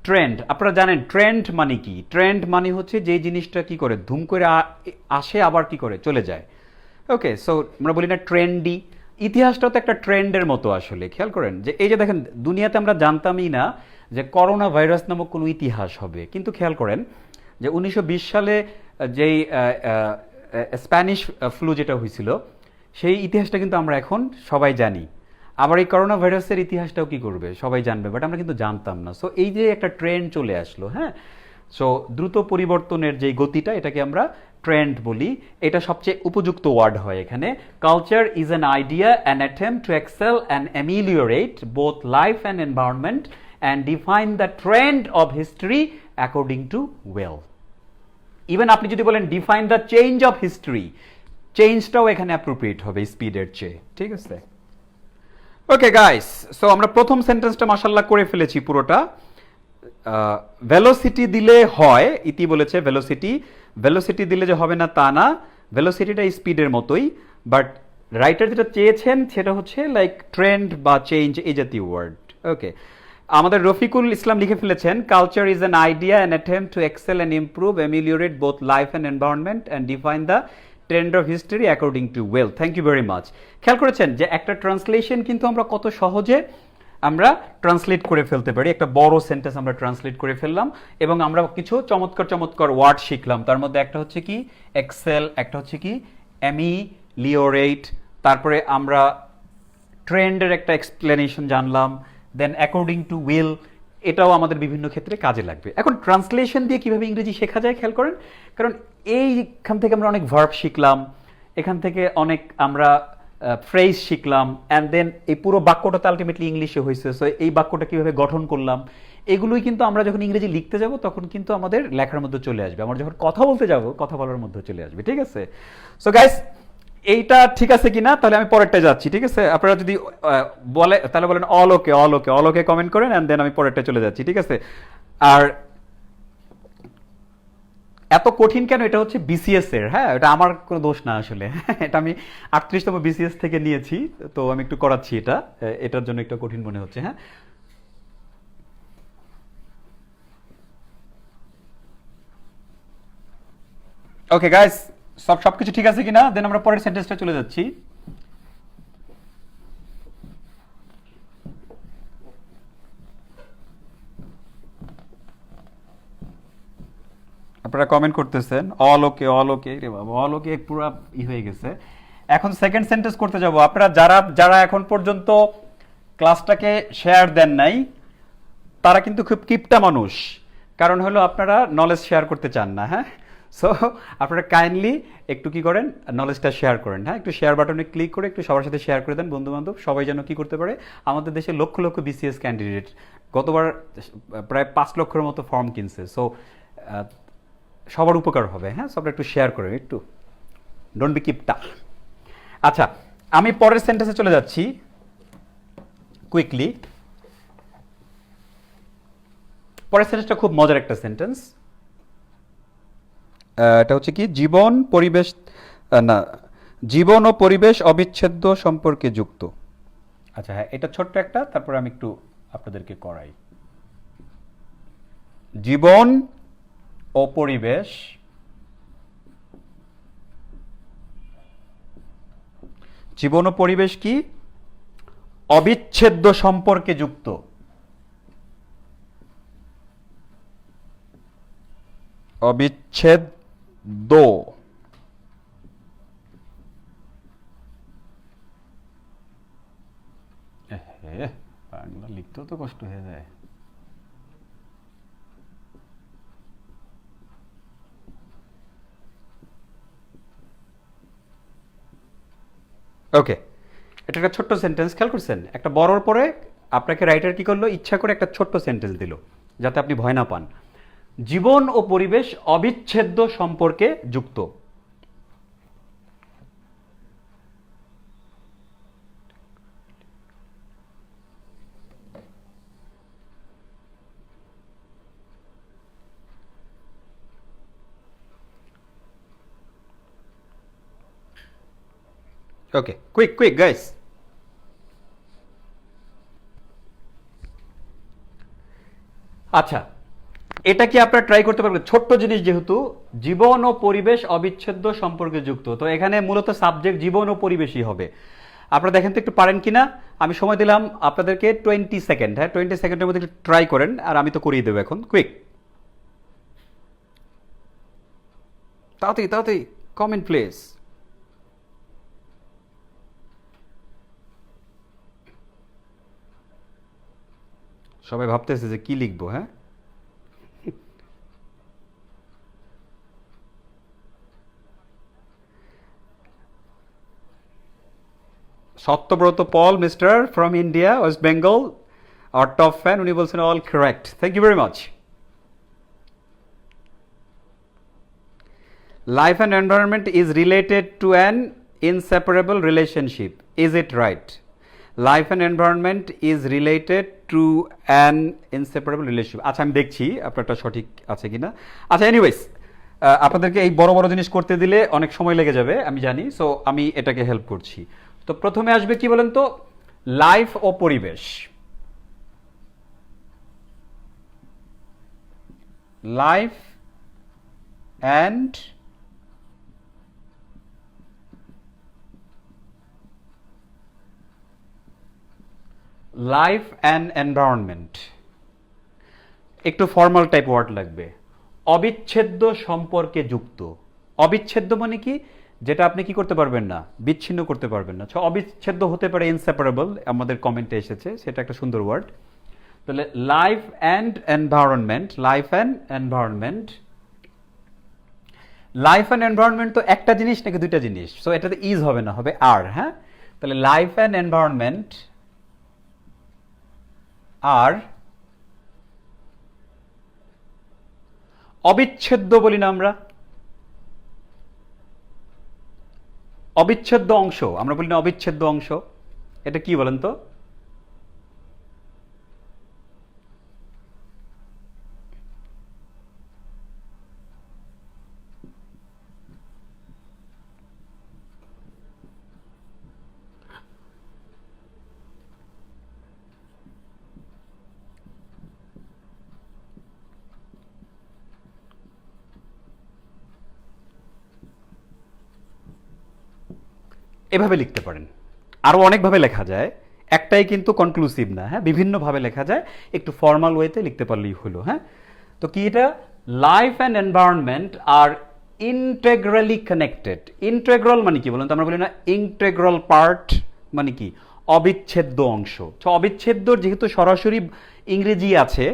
Speaker 1: ট্রেন্ড। আপনারা জানেন ট্রেন্ড মানে কি? ট্রেন্ড মানে হচ্ছে যে জিনিসটা কি করে ধুম করে আসে আবার কি করে চলে যায়। ওকে, সো আমরা বলি না ট্রেন্ডি। ইতিহাসটাও তো একটা ট্রেন্ডের মতো আসলে। খেয়াল করেন যে এই যে দেখেন, দুনিয়াতে আমরা জানতামই না যে করোনা ভাইরাস নামক কোনো ইতিহাস হবে, কিন্তু খেয়াল করেন যে 1920 সালে যেই স্প্যানিশ ফ্লু যেটা হয়েছিল, সেই ইতিহাসটা কিন্তু আমরা এখন সবাই জানি। আবার এই করোনা ভাইরাসের ইতিহাসটাও কি করবে, সবাই জানবে, বাট আমরা কিন্তু জানতাম না। সো এই যে একটা ট্রেন্ড চলে আসলো, হ্যাঁ, সো দ্রুত পরিবর্তনের যে গতিটা, এটাকে আমরা ট্রেন্ড বলি। এটা সবচেয়ে উপযুক্ত ওয়ার্ড হয় এখানে। Culture is an idea an attempt to excel and ameliorate both life and environment and define the trend of history according to will. Even আপনি যদি বলেন define the change of history, চেঞ্জটাও এখানে অ্যাপ্রোপ্রিয়েট হবে স্পিডের চেয়ে। ঠিক আছে? ওকে গাইস, সো আমরা প্রথম সেন্টেন্সটা মাশাআল্লাহ করে ফেলেছি পুরোটা। ভেলোসিটি দিলে হয়, ইতি বলেছে ভেলোসিটি, ভেলোসিটি দিলে যে হবে না তা না, ভেলোসিটিটা স্পিডের মতোই, বাট রাইটার যেটা চেয়েছেন সেটা হচ্ছে লাইক ট্রেন্ড বা চেঞ্জ, এই জাতীয় ওয়ার্ড। ওকে, আমাদের রফিকুল ইসলাম লিখে ফেলেছেন, culture is an idea an attempt to excel and improve ameliorate both life and environment and define the trend of history according to well. Thank you very much. খেয়াল করেছেন যে একটা ট্রান্সলেশন কিন্তু আমরা কত সহজে আমরা ট্রান্সলেট করে ফেলতে পারি। একটা বড় সেন্টেন্স আমরা ট্রান্সলেট করে ফেললাম এবং আমরা কিছু চমৎকার চমৎকার ওয়ার্ড শিখলাম। তার মধ্যে একটা হচ্ছে কি এক্সেল, একটা হচ্ছে কি অ্যামিলিওরেট, তারপরে আমরা ট্রেন্ডের একটা এক্সপ্লেনেশন জানলাম, দেন অ্যাকর্ডিং টু উইল, এটাও আমাদের বিভিন্ন ক্ষেত্রে কাজে লাগবে। এখন ট্রান্সলেশন দিয়ে কিভাবে ইংরেজি শেখা যায় খেয়াল করেন, কারণ এইখান থেকে আমরা অনেক ভার্ব শিখলাম, এখান থেকে অনেক আমরা ফ্রেজ শিখলাম, অ্যান্ড দেন এই পুরো বাক্যটা তো আলটিমেটলি ইংলিশে হয়েছে। সো এই বাক্যটা কিভাবে গঠন করলাম, এগুলোই কিন্তু আমরা যখন ইংরেজি লিখতে যাব তখন কিন্তু আমাদের লেখার মধ্যে চলে আসবে, আমরা যখন কথা বলতে যাব কথা বলার মধ্যে চলে আসবে। ঠিক আছে? সো গাইস, এইটা ঠিক আছে কিনা, তাহলে আমি পরেরটা যাচ্ছি। ঠিক আছে? আপনারা যদি বলে তাহলে বলেন অল ওকে, অল ওকে, অল ওকে কমেন্ট করেন, এন্ড দেন আমি পরেরটা চলে যাচ্ছি। ঠিক আছে? আর এত কঠিন কেন, এটা হচ্ছে বিসিএস এর। হ্যাঁ, এটা আমার কোনো দোষ না আসলে। এটা আমি 38তম বিসিএস থেকে নিয়েছি, তো আমি একটু করাচ্ছি এটা, এটার জন্য একটু কঠিন মনে হচ্ছে। হ্যাঁ, ওকে গাইস, সবকিছু ঠিক আছে কিনা, দেন আমরা পরের সেন্টেন্সটা চলে যাচ্ছি। আপনারা কমেন্ট করতেছেন অল ওকে, অল ওকে, রে বাবা, অল ওকে পুরো হয়ে গেছে। এখন সেকেন্ড সেন্টেন্স করতে যাব। আপনারা যারা যারা এখন পর্যন্ত ক্লাসটাকে শেয়ার দেন নাই, তারা কিন্তু খুব কিপটা মানুষ, কারণ হলো আপনারা নলেজ শেয়ার করতে চান না। হ্যাঁ, সো আপনারা কাইন্ডলি একটু কি করেন, নলেজটা শেয়ার করেন। হ্যাঁ, একটু শেয়ার বাটনে ক্লিক করে একটু সবার সাথে শেয়ার করে দেন, বন্ধু বান্ধব সবাই যেন কি করতে পারে, আমাদের দেশে লক্ষ লক্ষ বিসিএস ক্যান্ডিডেট গতবার প্রায় 5 লক্ষের মতো ফর্ম কিনছে। সো সবার উপকার হবে। হ্যাঁ, সবটা একটু শেয়ার করেন, একটু ডোন্ট বি কিপটা। আচ্ছা, আমি পরের সেন্টেন্সে চলে যাচ্ছি কুইকলি। পরের সেন্টেন্সটা খুব মজার একটা সেন্টেন্স। এটা হচ্ছে কি জীবন পরিবেশ, না, জীবন ও পরিবেশ অবিচ্ছেদ্য সম্পর্কে যুক্ত। আচ্ছা হ্যাঁ, এটা ছোট্ট একটা, তারপর আমি একটু আপনাদেরকে করাই। জীবন ও পরিবেশ জীবন ও পরিবেশ কি অবিচ্ছেদ্য সম্পর্কে যুক্ত। অবিচ্ছেদ্য। বাংলা লিখতেও তো কষ্ট হয়ে যায়। ওকে, এটা একটা ছোট্ট সেন্টেন্স, খেয়াল করছেন? একটা বড়র পরে আপনাকে রাইটার কি করলো, ইচ্ছা করে একটা ছোট্ট সেন্টেন্স দিল যাতে আপনি ভয় না পান। জীবন ও পরিবেশ অবিচ্ছেদ্য সম্পর্কে যুক্ত। ওকে, কুইক কুইক গাইস। আচ্ছা, এটা কি আপনারা ট্রাই করতে পারবেন? ছোট্ট জিনিস, যেহেতু জীবন ও পরিবেশ অবিচ্ছেদ্য সম্পর্কে যুক্ত, তো এখানে মূলত সাবজেক্ট জীবন ও পরিবেশই হবে। আপনারা দেখেন তো একটু পারেন কিনা। আমি সময় দিলাম আপনাদেরকে 20 সেকেন্ড। হ্যাঁ, 20 সেকেন্ডের মধ্যে একটু ট্রাই করেন, আর আমি তো করিয়ে দেবো এখন। কুইক, তাড়াতাড়ি তাড়াতাড়ি, কমেন্ট প্লিজ। সবাই ভাবতেছে যে কি লিখবো। হ্যাঁ, Satyabrata Pal mister from India, West Bengal, আর টপ ফ্যান, উনি বলছেন all correct. Thank you very much. Life and environment is related to an inseparable relationship. Is it right? Life and environment is related to an inseparable relationship. আচ্ছা, আমি দেখছি আপনারটা সঠিক আছে কিনা। আচ্ছা, এনিওয়েজ, আপনাদেরকে এই বড় বড় জিনিস করতে দিলে অনেক সময় লেগে যাবে, আমি জানি। সো আমি এটাকে হেল্প করছি। তো প্রথমে আসবে কি বলেন তো, লাইফ ও পরিবেশ। Life and life and environment, একটু ফর্মাল টাইপ ওয়ার্ড লাগবে। অবিচ্ছেদ্য সম্পর্কে যুক্ত। অবিচ্ছেদ্য মানে কি? যেটা আপনি কি করতে পারবেন না, বিচ্ছিন্ন করতে পারবেন না। অবিচ্ছেদ্য হতে পারে ইনসেপারেবল, আমাদের কমেন্টে এসেছে, সেটা একটা সুন্দর ওয়ার্ড। তাহলে life and environment, life and environment. Life and environment তো একটা জিনিস নাকি দুইটা জিনিস? সো এটাতে ইজ হবে না, হবে আর। হ্যাঁ, তাহলে লাইফ অ্যান্ড এনভায়রনমেন্ট আর অবিচ্ছেদ্য বলি না আমরা, অবিচ্ছেদ্য অংশ আমরা বলি না, অবিচ্ছেদ্য অংশ। এটা কি বলেন তো? এভাবে লিখতে পারেন, আরও অনেকভাবে লেখা যায়, একটাই কিন্তু কনক্লুসিভ না। হ্যাঁ, বিভিন্নভাবে লেখা যায়, একটু ফর্মাল ওয়েতে লিখতে পারলেই হলো। হ্যাঁ, তো কি এটা? Life and environment are integrally connected. Integral মানে কি বলুন তো? আমরা বলি না ইন্টেগ্রাল পার্ট মানে কি? অবিচ্ছেদ্য অংশ। অবিচ্ছেদ্য যেহেতু সরাসরি ইংরেজি আছে,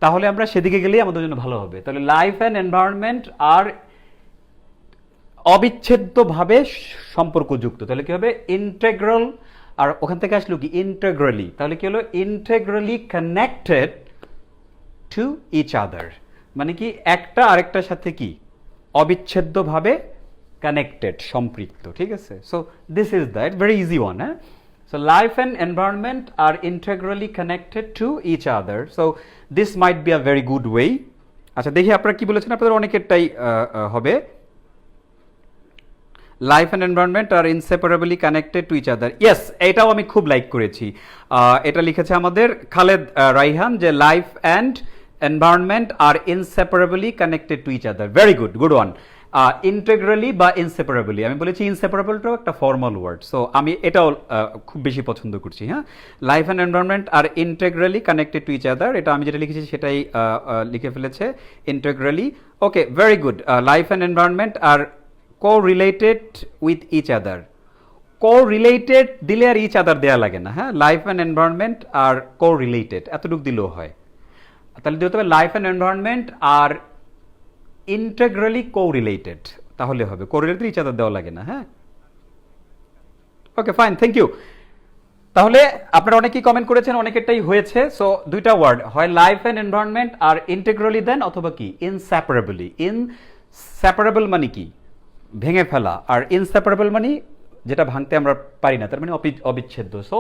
Speaker 1: তাহলে আমরা সেদিকে গেলেই আমাদের জন্য ভালো হবে। তাহলে লাইফ অ্যান্ড এনভায়রনমেন্ট আর অবিচ্ছেদ্যভাবে সম্পর্কযুক্ত। তাহলে কি হবে? ইন্টেগ্রাল, আর ওখান থেকে আসলো কি? ইন্টেগ্রালি। তাহলে কি হলো? ইন্টেগ্রালি কানেক্টেড টু ইচ আদার, মানে কি একটা আরেকটার সাথে কি অবিচ্ছেদ্যভাবে কানেক্টেড, সম্পৃক্ত। ঠিক আছে? So this is that, very easy one. হ্যাঁ, so life and environment are integrally connected to each other. So this might be a very good way. আচ্ছা, দেখি আপনারা কি বলেছেন। আপনাদের অনেকেরটাই হবে life and environment are inseparably connected to each other. Yes, এটাও আমি খুব লাইক করেছি। এটা লিখেছে আমাদের খালেদ রাইহান, যে life and environment are inseparably connected to each other. Very good, good one. Integrally বা ইনসেপারেবলি, আমি বলেছি ইনসেপারেবলটাও একটা ফর্মাল ওয়ার্ড, সো আমি এটাও খুব বেশি পছন্দ করছি। হ্যাঁ, life and environment are integrally connected to each other, এটা আমি যেটা লিখেছি সেটাই লিখে ফেলেছে, integrally. Okay, very good. Life and environment are correlated with each other. Correlated দিলে আর ইচ আদার দেওয়া লাগে না। হ্যাঁ, life and environment are correlated এতটুকু দিলেও হয়। তাহলে দিতে হবে life and environment are integrally correlated, তাহলে হবে। কো-রিলেটেড ইচ আদার দেওয়া লাগে না। হ্যাঁ, ওকে ফাইন, থ্যাংক ইউ। তাহলে আপনারা অনেকেই কমেন্ট করেছেন, অনেকেরটাই হয়েছে। সো দুইটা ওয়ার্ড, হয় লাইফ অ্যান্ড এনভায়রনমেন্ট আর ইন্টেগ্রালি দেন, অথবা কি ইনসেপারেবলি। ইনসেপারেবল মানে কি? ভেঙে ফেলা। আর ইনসেপারেবল মানে যেটা ভাঙতে আমরা পারি না, তার মানে অবিচ্ছেদ্য। So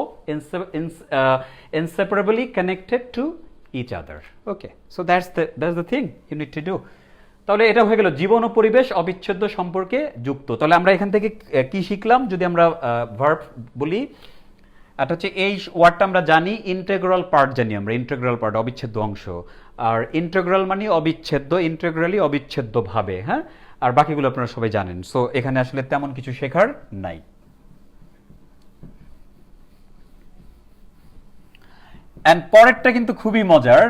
Speaker 1: inseparably connected to each other. Okay, so that's the thing you need to do. তাহলে এটা হয়ে গেল জীবন ও পরিবেশ অবিচ্ছেদ্য সম্পর্কে যুক্ত। তাহলে আমরা এখান থেকে কি শিখলাম, যদি আমরা ভার্ব বলি, এটা হচ্ছে এই ওয়ার্ডটা আমরা জানি, ইন্টেগ্রাল পার্ট জানি আমরা, ইন্টেগ্রাল পার্ট অবিচ্ছেদ্য অংশ। আর ইন্টেগ্রাল মানে অবিচ্ছেদ্য, ইন্টেগ্রালি অবিচ্ছেদ্য ভাবে। হ্যাঁ, আর বাকিগুলো আপনারা সবাই জানেন। সো এখানে আসলে তেমন কিছু শেখার নাই। এন্ড পরেরটা কিন্তু খুবই মজার,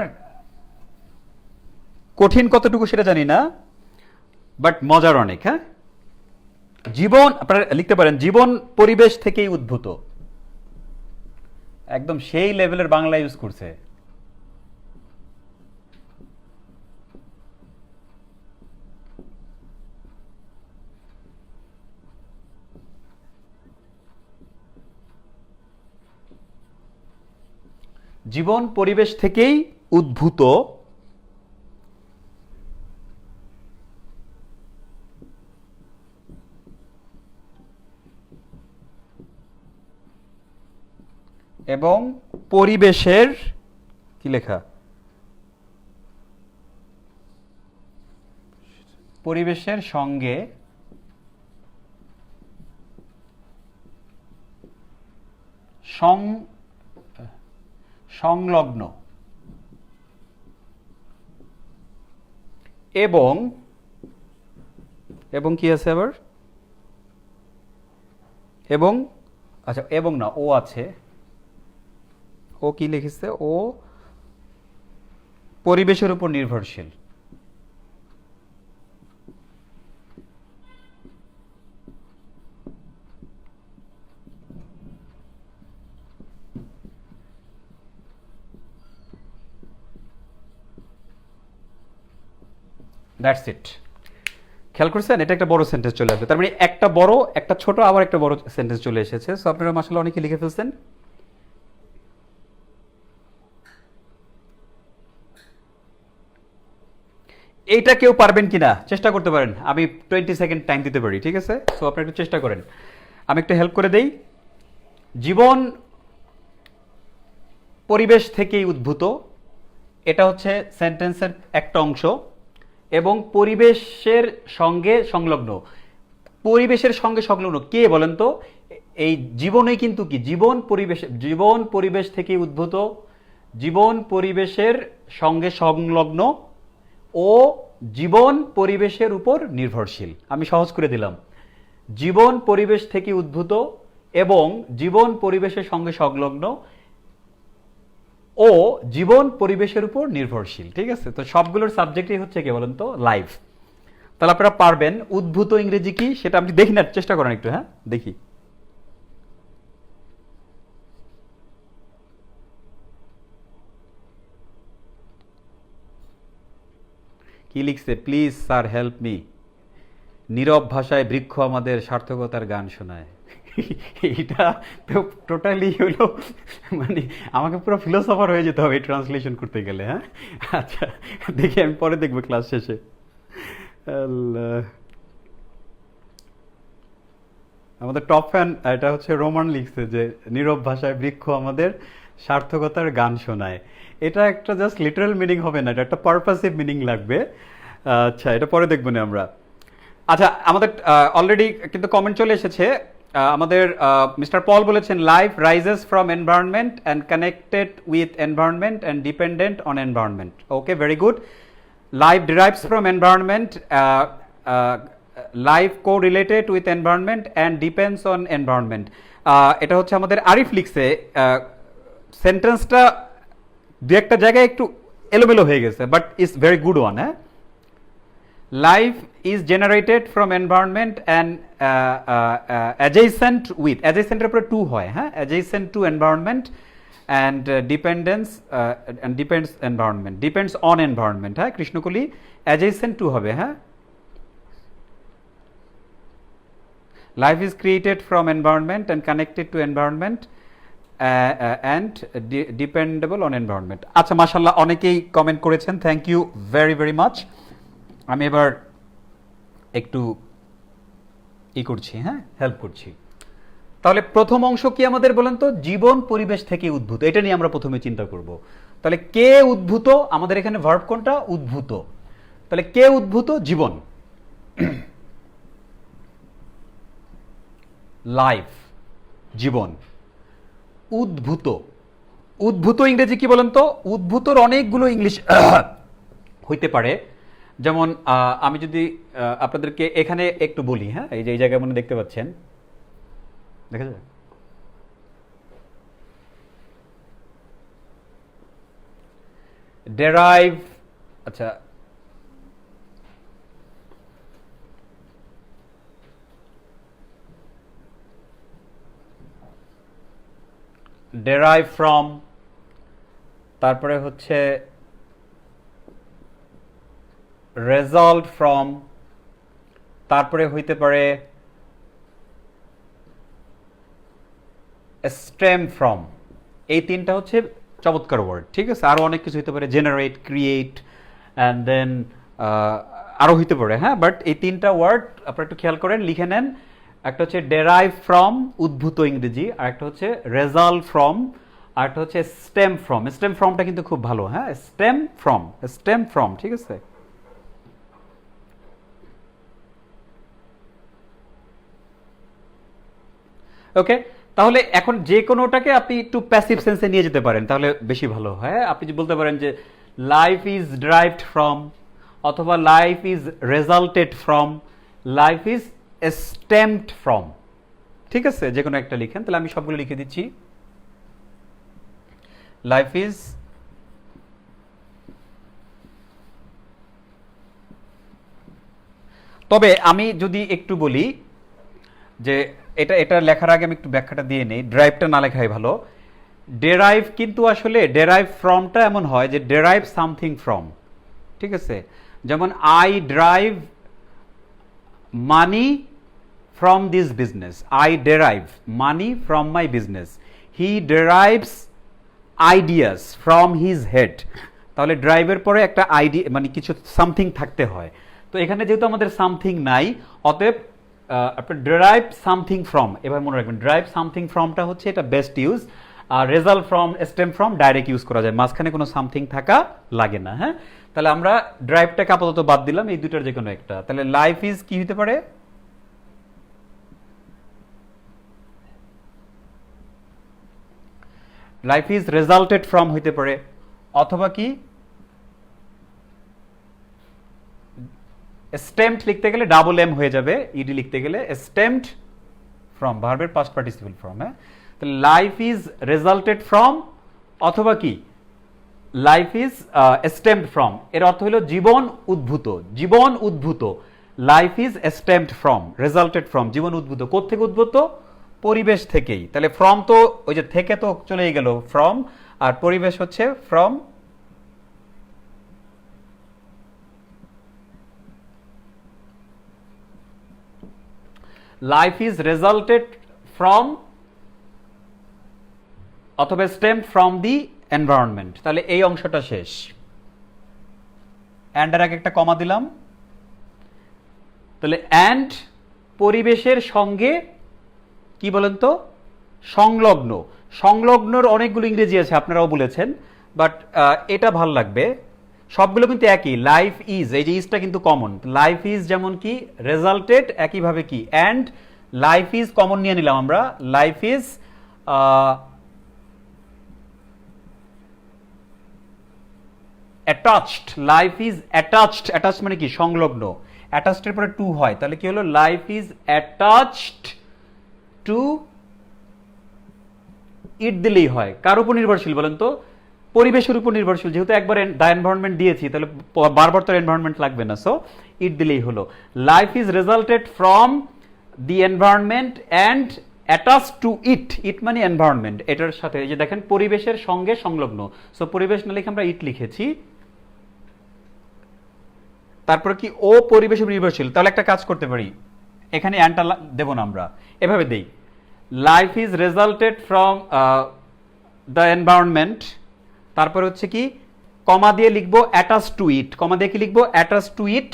Speaker 1: কঠিন কতটুকু সেটা জানি না, বাট মজার অনেক। হ্যাঁ, জীবন, আপনারা লিখতে পারেন জীবন পরিবেশ থেকেই উদ্ভূত। একদম সেই লেভেলের বাংলা ইউজ করছে। জীবন পরিবেশ থেকেই উদ্ভূত এবং পরিবেশের কি লেখা, পরিবেশের সঙ্গে সংলগ্ন এবং কি আছে আবার, এবং আচ্ছা এবং না, ও আছে, ও কি লিখেছে, ও পরিবেশের উপর নির্ভরশীল। That's it. খেয়াল করছেন, এটা একটা বড় সেন্টেন্স চলে আসবে, তার মানে একটা বড়, একটা ছোট, আবার একটা বড় সেন্টেন্স চলে এসেছে। সো আপনারা মাশাআল্লাহ অনেকে লিখে ফেলছেন। এইটা কেউ পারবেন কিনা চেষ্টা করতে পারেন, আমি 20 সেকেন্ড টাইম দিতে পারি, ঠিক আছে? সো আপনারা একটু চেষ্টা করেন, আমি একটু হেল্প করে দেই। জীবন পরিবেশ থেকেই উদ্ভূত, এটা হচ্ছে সেন্টেন্সের একটা অংশ, এবং পরিবেশের সঙ্গে সংলগ্ন। পরিবেশের সঙ্গে সংলগ্ন কে বলেন তো? এই জীবনই কিন্তু কি, জীবন পরিবেশ থেকেই উদ্ভূত, জীবন পরিবেশের সঙ্গে সংলগ্ন ও জীবন পরিবেশের উপর নির্ভরশীল। আমি সহজ করে দিলাম, জীবন পরিবেশ থেকে উদ্ভূত এবং জীবন পরিবেশের সঙ্গে সংলগ্ন ও জীবন পরিবেশের উপর নির্ভরশীল। ঠিক আছে, তো সবগুলোর সাবজেক্টই হচ্ছে কি বলেন তো, লাইফ। তাহলে আপনারা পারবেন। উদ্ভূত ইংরেজি কি সেটা আপনি দেখি না, চেষ্টা করেন একটু। হ্যাঁ, দেখি কি লিখছে, প্লিজ স্যার হেল্প মি। নীরব ভাষায় বৃক্ষ আমাদের সার্থকতার গান শোনায়। এটা তো টোটালি হলো, মানে আমাকে পুরো ফিলোসফার হয়ে যেতে হবে এই ট্রান্সলেশন করতে গেলে। হ্যাঁ, আচ্ছা দেখি, আমি পরে দেখবো ক্লাস শেষে। আল্লাহ, আমাদের টপ ফ্যান এটা হচ্ছে রোমান লিখছে যে নীরব ভাষায় বৃক্ষ আমাদের সার্থকতার গান শোনায়। এটা একটা জাস্ট লিটারাল মিনিং হবে না, এটা একটা পারপাসিভ মিনিং লাগবে। আচ্ছা, এটা পরে দেখবো না আমরা। আচ্ছা, আমাদের অলরেডি কিন্তু কমেন্ট চলে এসেছে। আমাদের মিস্টার পল বলেছেন, life rises from environment and connected with environment and dependent on environment. Okay, very good. Life derives from environment life co related with environment and depends on environment. এটা হচ্ছে আমাদের আরিফ লিখছে, সেন্টেন্সটা দু একটা জায়গায় একটু এলোমেলো হয়ে গেছে, but it's very good one. হ্যাঁ, life is generated from environment and adjacent with, অ্যাডজেসেন্টের উপরে টু হয়, হ্যাঁ, adjacent to environment and dependence and depends environment, depends on environment. হ্যাঁ, কৃষ্ণকলি অ্যাডজেসেন্ট টু হবে। হ্যাঁ, life is created from environment and connected to environment and dependable on environment. আচ্ছা, মাশাআল্লাহ, অনেকেই কমেন্ট করেছেন, thank you very very much. আমি এবার একটু করছি, হ্যাঁ, হেল্প করছি। তাহলে প্রথম অংশ কি আমাদের বলেন তো? জীবন পরিবেশ থেকে উদ্ভূত, এটা নিয়ে আমরা প্রথমে চিন্তা করব। তাহলে কে উদ্ভূত? আমাদের এখানে ভার্ব কোনটা? উদ্ভূত। তাহলে কে উদ্ভূত? জীবন। লাইফ, জীবন। উদ্ভূত, উদ্ভূত ইংরেজি কি বলেন তো? উদ্ভূতর অনেকগুলো ইংলিশ হইতে পারে। যেমন আমি যদি আপনাদেরকে এখানে একটু বলি, হ্যাঁ, এই যে এই জায়গায় মনে দেখতে পাচ্ছেন, দেখা যায় ডেরাইভ। আচ্ছা, ডেরাইভ ফ্রম, তারপরে হচ্ছে রেজাল্ট ফ্রম, তারপরে হইতে পারে স্টেম ফ্রম। এই তিনটা হচ্ছে চমৎকার ওয়ার্ড, ঠিক আছে। আরো অনেক কিছু হইতে পারে, জেনারেট, ক্রিয়েট, অ্যান্ড দেন আরো হইতে পারে, হ্যাঁ, বাট এই তিনটা ওয়ার্ড আপনারা একটু খেয়াল করেন, লিখে নেন। একটা হচ্ছে ডেরাইভ ফ্রম, উদ্ভূত ইংরেজি, আর একটা হচ্ছে রেজাল্ট ফ্রম, আর একটা হচ্ছে স্টেম ফ্রম। স্টেম ফ্রমটা কিন্তু খুব ভালো, হ্যাঁ, স্টেম ফ্রম, স্টেম ফ্রম, ঠিক আছে। ওকে, তাহলে এখন যে কোনোটাকে আপনি একটু প্যাসিভ সেন্সে নিয়ে যেতে পারেন, তাহলে বেশি ভালো হয়। আপনি যে বলতে পারেন যে লাইফ ইজ ড্রাইভড ফ্রম, অথবা life is resulted from, life is stemmed from, ঠিক আছে। যে কোনো একটা লিখেন, তাহলে আমি সবগুলো লিখে দিচ্ছি। লাইফ ইজ তবে আমি যদি একটু বলি যে এটা লেখার আগে আমি একটু ব্যাখ্যাটা দিয়ে নেই, ড্রাইভটা না লেখাই ভালো। ডেরাইভ কিন্তু আসলে ডেরাইভ ফ্রমটা এমন হয় যে ডেরাইভ সামথিং ফ্রম, ঠিক আছে। যেমন I drive money from this business, I derive money from my business, he derives ideas from his head. তাহলে ড্রাইভের পরে একটা আইডিয়া মানে কিছু সামথিং থাকতে হয়। তো এখানে যেহেতু আমাদের সামথিং নাই, অতএব আপনার ডেরাইভ সামথিং ফ্রম, এবার মনে রাখবেন ডেরাইভ সামথিং ফ্রমটা হচ্ছে এটা বেস্ট ইউজ। আর result from, stem from direct use করা যায়, মাঝখানে কোনো সামথিং থাকা লাগে না। হ্যাঁ, তাহলে আমরা ড্রাইভটাকে আপাতত বাদ দিলাম, এই দুটার যে কোনো একটা। তাহলে লাইফ ইজ কি হতে পারে? লাইফ ইজ রেজাল্টেড ফ্রম হইতে পারে, অথবা কি স্টেমড লিখতে গেলে ডাবল এম হয়ে যাবে, ইডি লিখতে গেলে স্টেমড ফ্রম, ভার্বের পাস্ট পার্টিসিপল ফ্রম। হ্যাঁ, তাহলে লাইফ ইজ রেজাল্টেড ফ্রম, অথবা কি লাইফ ইজ স্টেমড ফ্রম। এর অর্থ হলো জীবন উদ্ভূত, জীবন উদ্ভূত। Life is stemmed from, resulted from, জীবন উদ্ভূত। কোত্থেকে উদ্ভূত? পরিবেশ থেকেই। তাহলে ফ্রম তো ওই যে থেকে তো চলেই গেল ফ্রম, আর পরিবেশ হচ্ছে from. Life is resulted from অথবা স্টেম ফ্রম দি এনভায়রনমেন্ট। তাহলে এই অংশটা শেষ। অ্যান্ডের আগে একটা কমা দিলাম। তাহলে অ্যান্ড পরিবেশের সঙ্গে কি বলেন তো? সংলগ্ন। সংলগ্নর অনেকগুলো ইংরেজি আছে, আপনারাও বলেছেন, বাট এটা ভাল লাগবে। সবগুলো কিন্তু একই। লাইফ ইজ, এই যে ইজটা কিন্তু কমন। লাইফ ইজ যেমন কি রেজাল্টেড, একইভাবে কি অ্যান্ড লাইফ ইজ কমন নিয়ে নিলাম আমরা। Life is attached, life is attached. Attached মানে কি? সংলগ্ন। অ্যাটাচড এর পরে টু হয়, তাহলে কি হলো? লাইফ ইজ অ্যাটাচড টু ইট দিলেই হয়। কার উপর নির্ভরশীল বলেন তো? পরিবেশের উপর নির্ভরশীল। যেহেতু একবার দ্য এনভায়রনমেন্ট দিয়েছি, তাহলে বারবার তো এনভায়রনমেন্ট লাগবে না, সো ইট দিলেই হলো। Life is resulted from the environment and attach to it. It মানে এনভায়রনমেন্ট, এটার সাথে এই যে দেখেন পরিবেশের সঙ্গে সংলগ্ন, সো পরিবেশ না লিখে আমরা ইট লিখেছি। তারপরে কি? ও পরিবেশের উপর নির্ভরশীল। তাহলে একটা কাজ করতে পারি, এখানে অ্যান্ডটা দেব না, আমরা এভাবে দেই, life is resulted from the environment, তারপরে হচ্ছে কি কমা দিয়ে লিখবো অ্যাটাচ টু ইট, কমা দিয়ে কি লিখবো? অ্যাটাচ টু ইট,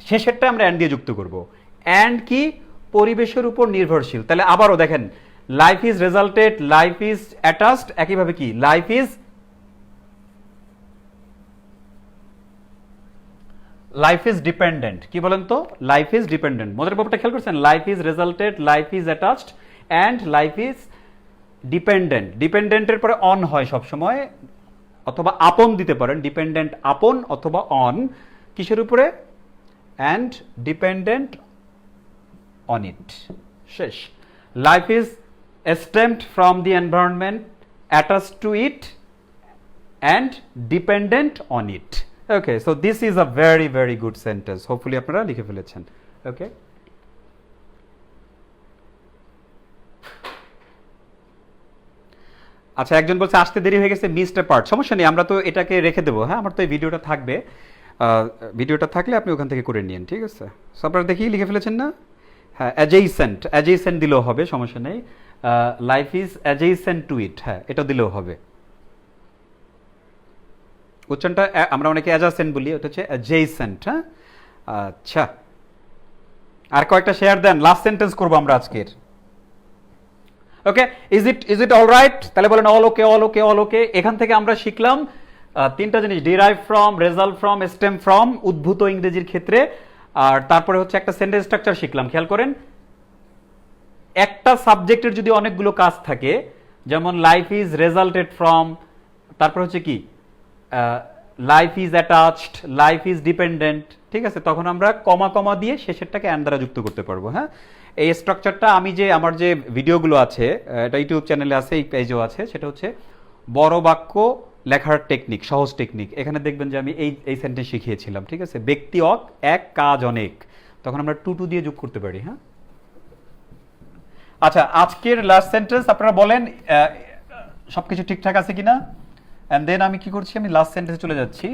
Speaker 1: শেষেরটা আমরা অ্যান্ড দিয়ে যুক্ত করব। অ্যান্ড কি? পরিবেশের উপর নির্ভরশীল। তাহলে আবারও দেখেন, life is resulted, life is attached, একইভাবে কি লাইফ ইজ ডিপেন্ডেন্ট। কি বলেন তো? Life is dependent. মজার ব্যাপারটা খেয়াল করছেন? Life is resulted, life is attached and life is dependent. ডিপেন্ডেন্টের পরে অন হয় সবসময়, অথবা আপন দিতে পারেন, ডিপেন্ডেন্ট আপন অথবা অন। কিসের উপরে? And dependent on it. শেষ। Life is stemmed from the environment, attach to it and dependent on it. Okay, so this is a very very good sentence. Hopefully আপনারা লিখে ফেলেছেন। ওকে, আচ্ছা, একজন বলছে আসতে দেরি হয়ে গেছে, মিসড এ পার্ট। সমস্যা নেই, আমরা তো এটাকে রেখে দেবো। হ্যাঁ, আমার তো এই ভিডিওটা থাকবে, ভিডিওটা থাকলে আপনি ওখান থেকে করে নিন, ঠিক আছে? সো আপনারা দেখি লিখে ফেলেছেন না? হ্যাঁ, অ্যাডজেসেন্ট, অ্যাডজেসেন্ট দিলেও হবে, সমস্যা নেই। লাইফ ইজ অ্যাডজেসেন্ট টু ইট, হ্যাঁ এটা দিলেও হবে। উচ্চারণটা আমরা অনেকে অ্যাডজাসেন্ট বলি, ওটা হচ্ছে অ্যাডজেসেন্ট। হ্যাঁ, আচ্ছা, আর কয়েকটা শেয়ার দেন, লাস্ট সেন্টেন্স করবো আমরা আজকের। ওকে, ইজ ইট অল রাইট? তাহলে বলেন অল ওকে, অল ওকে, অল ওকে। এখান থেকে আমরা শিখলাম তিনটা জিনিস, derive from, result from, stem from, উদ্ভূত ইংরেজির ক্ষেত্রে। আর তারপরে হচ্ছে একটা সেন্টেন্স স্ট্রাকচার শিখলাম। খেয়াল করেন, একটা সাবজেক্টের যদি অনেকগুলো কাজ থাকে, যেমন লাইফ ইজ রেজাল্টেড ফ্রম, তারপর হচ্ছে কি life is attached, life is dependent, ঠিক আছে? তখন আমরা কমা কমা দিয়ে শেষেরটাকে অ্যান্ড দ্বারা যুক্ত করতে পারবো। হ্যাঁ, এই স্ট্রাকচারটা আমি যে আমার যে ভিডিওগুলো আছে, এটা ইউটিউব চ্যানেলে আছে, এই পেজেও আছে, সেটা হচ্ছে বড় বাক্য লেখার টেকনিক, সহজ টেকনিক। এখানে দেখবেন যে আমি এই সেন্টেন্স শিখিয়েছিলাম, ঠিক আছে? ব্যক্তি এক, কাজ অনেক, তখন আমরা টু টু দিয়ে যোগ করতে পারি। হ্যাঁ, আচ্ছা, আজকের লাস্ট সেন্টেন্স আপনারা বলেন সবকিছু ঠিকঠাক আছে কিনা, এন্ড দেন আমি কি করছি, আমি লাস্ট সেন্টেন্সে চলে যাচ্ছি।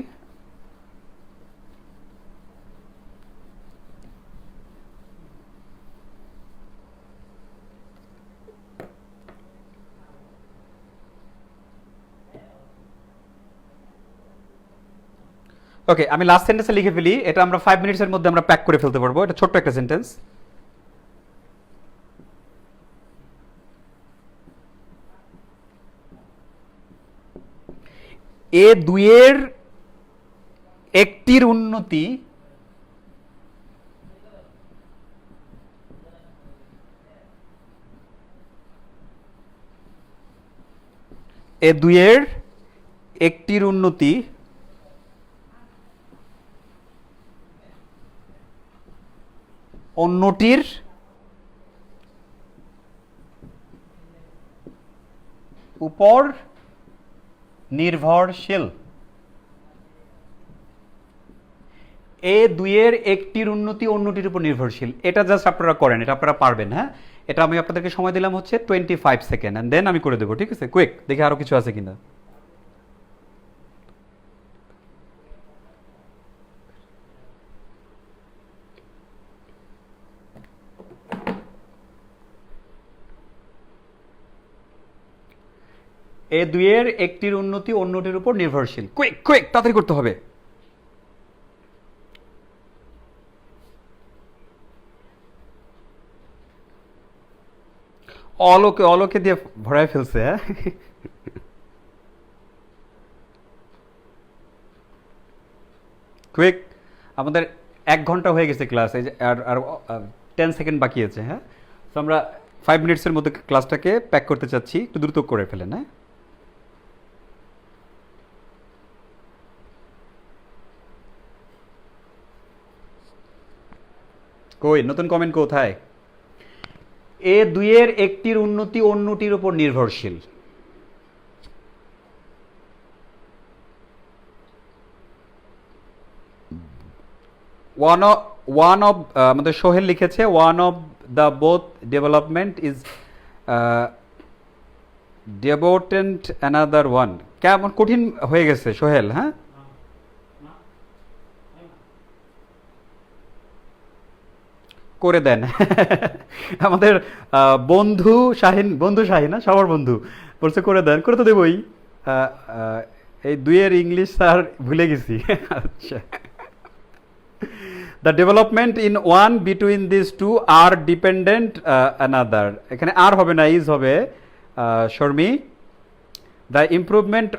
Speaker 1: ওকে, আমি লাস্ট সেন্টেন্সে লিখে ফেলি, এটা আমরা 5 মিনিটসের মধ্যে আমরা প্যাক করে ফেলতে পারবো। এটা ছোট্ট একটা সেন্টেন্স। এ দুইয়ের একটির উন্নতি অন্যটির উপর নির্ভরশীল। এ দুইয়ের একটির উন্নতি অন্যটির উপর নির্ভরশীল। এটা জাস্ট আপনারা করেন, এটা আপনারা পারবেন। হ্যাঁ, এটা আমি আপনাদেরকে সময় দিলাম হচ্ছে 25 সেকেন্ড, এন্ড দেন আমি করে দেবো, ঠিক আছে? কুইক, দেখি আরো কিছু আছে কিনা। এ দুইয়ের একটির উন্নতি অন্যটির উপর নির্ভরশীল। কুইক কুইক, তাড়াতাড়ি করতে হবে। অলোকে, অলোকে দিয়ে ভরায় ফেলছে। হ্যাঁ, কুইক, আমাদের 1 ঘন্টা হয়ে গেছে ক্লাস, এই যে আর 10 সেকেন্ড বাকি আছে। হ্যাঁ, তো আমরা 5 মিনিটসের মধ্যে ক্লাসটাকে প্যাক করতে চাচ্ছি, একটু দ্রুত করে ফেলেন। হ্যাঁ, কই নতুন কমেন্ট কোথায়? এ দুইয়ের একটির উন্নতি অন্যটির উপর নির্ভরশীল। ওয়ান অফ আমাদের সোহেল লিখেছে one of the both development is dependent another one. কেমন কঠিন হয়ে গেছে সোহেল? হ্যাঁ, করে দেন। আমাদের বন্ধু শাহিন, বন্ধু শাহিন না, সবার বন্ধু বলছে করে দেন, করে তো দেবই। এই দুইয়ের ইংলিশ স্যার ভুলে গেছি। আচ্ছা, the development in one between this two are dependent another. এখানে আর হবে না, ইজ হবে। Sharmi, the improvement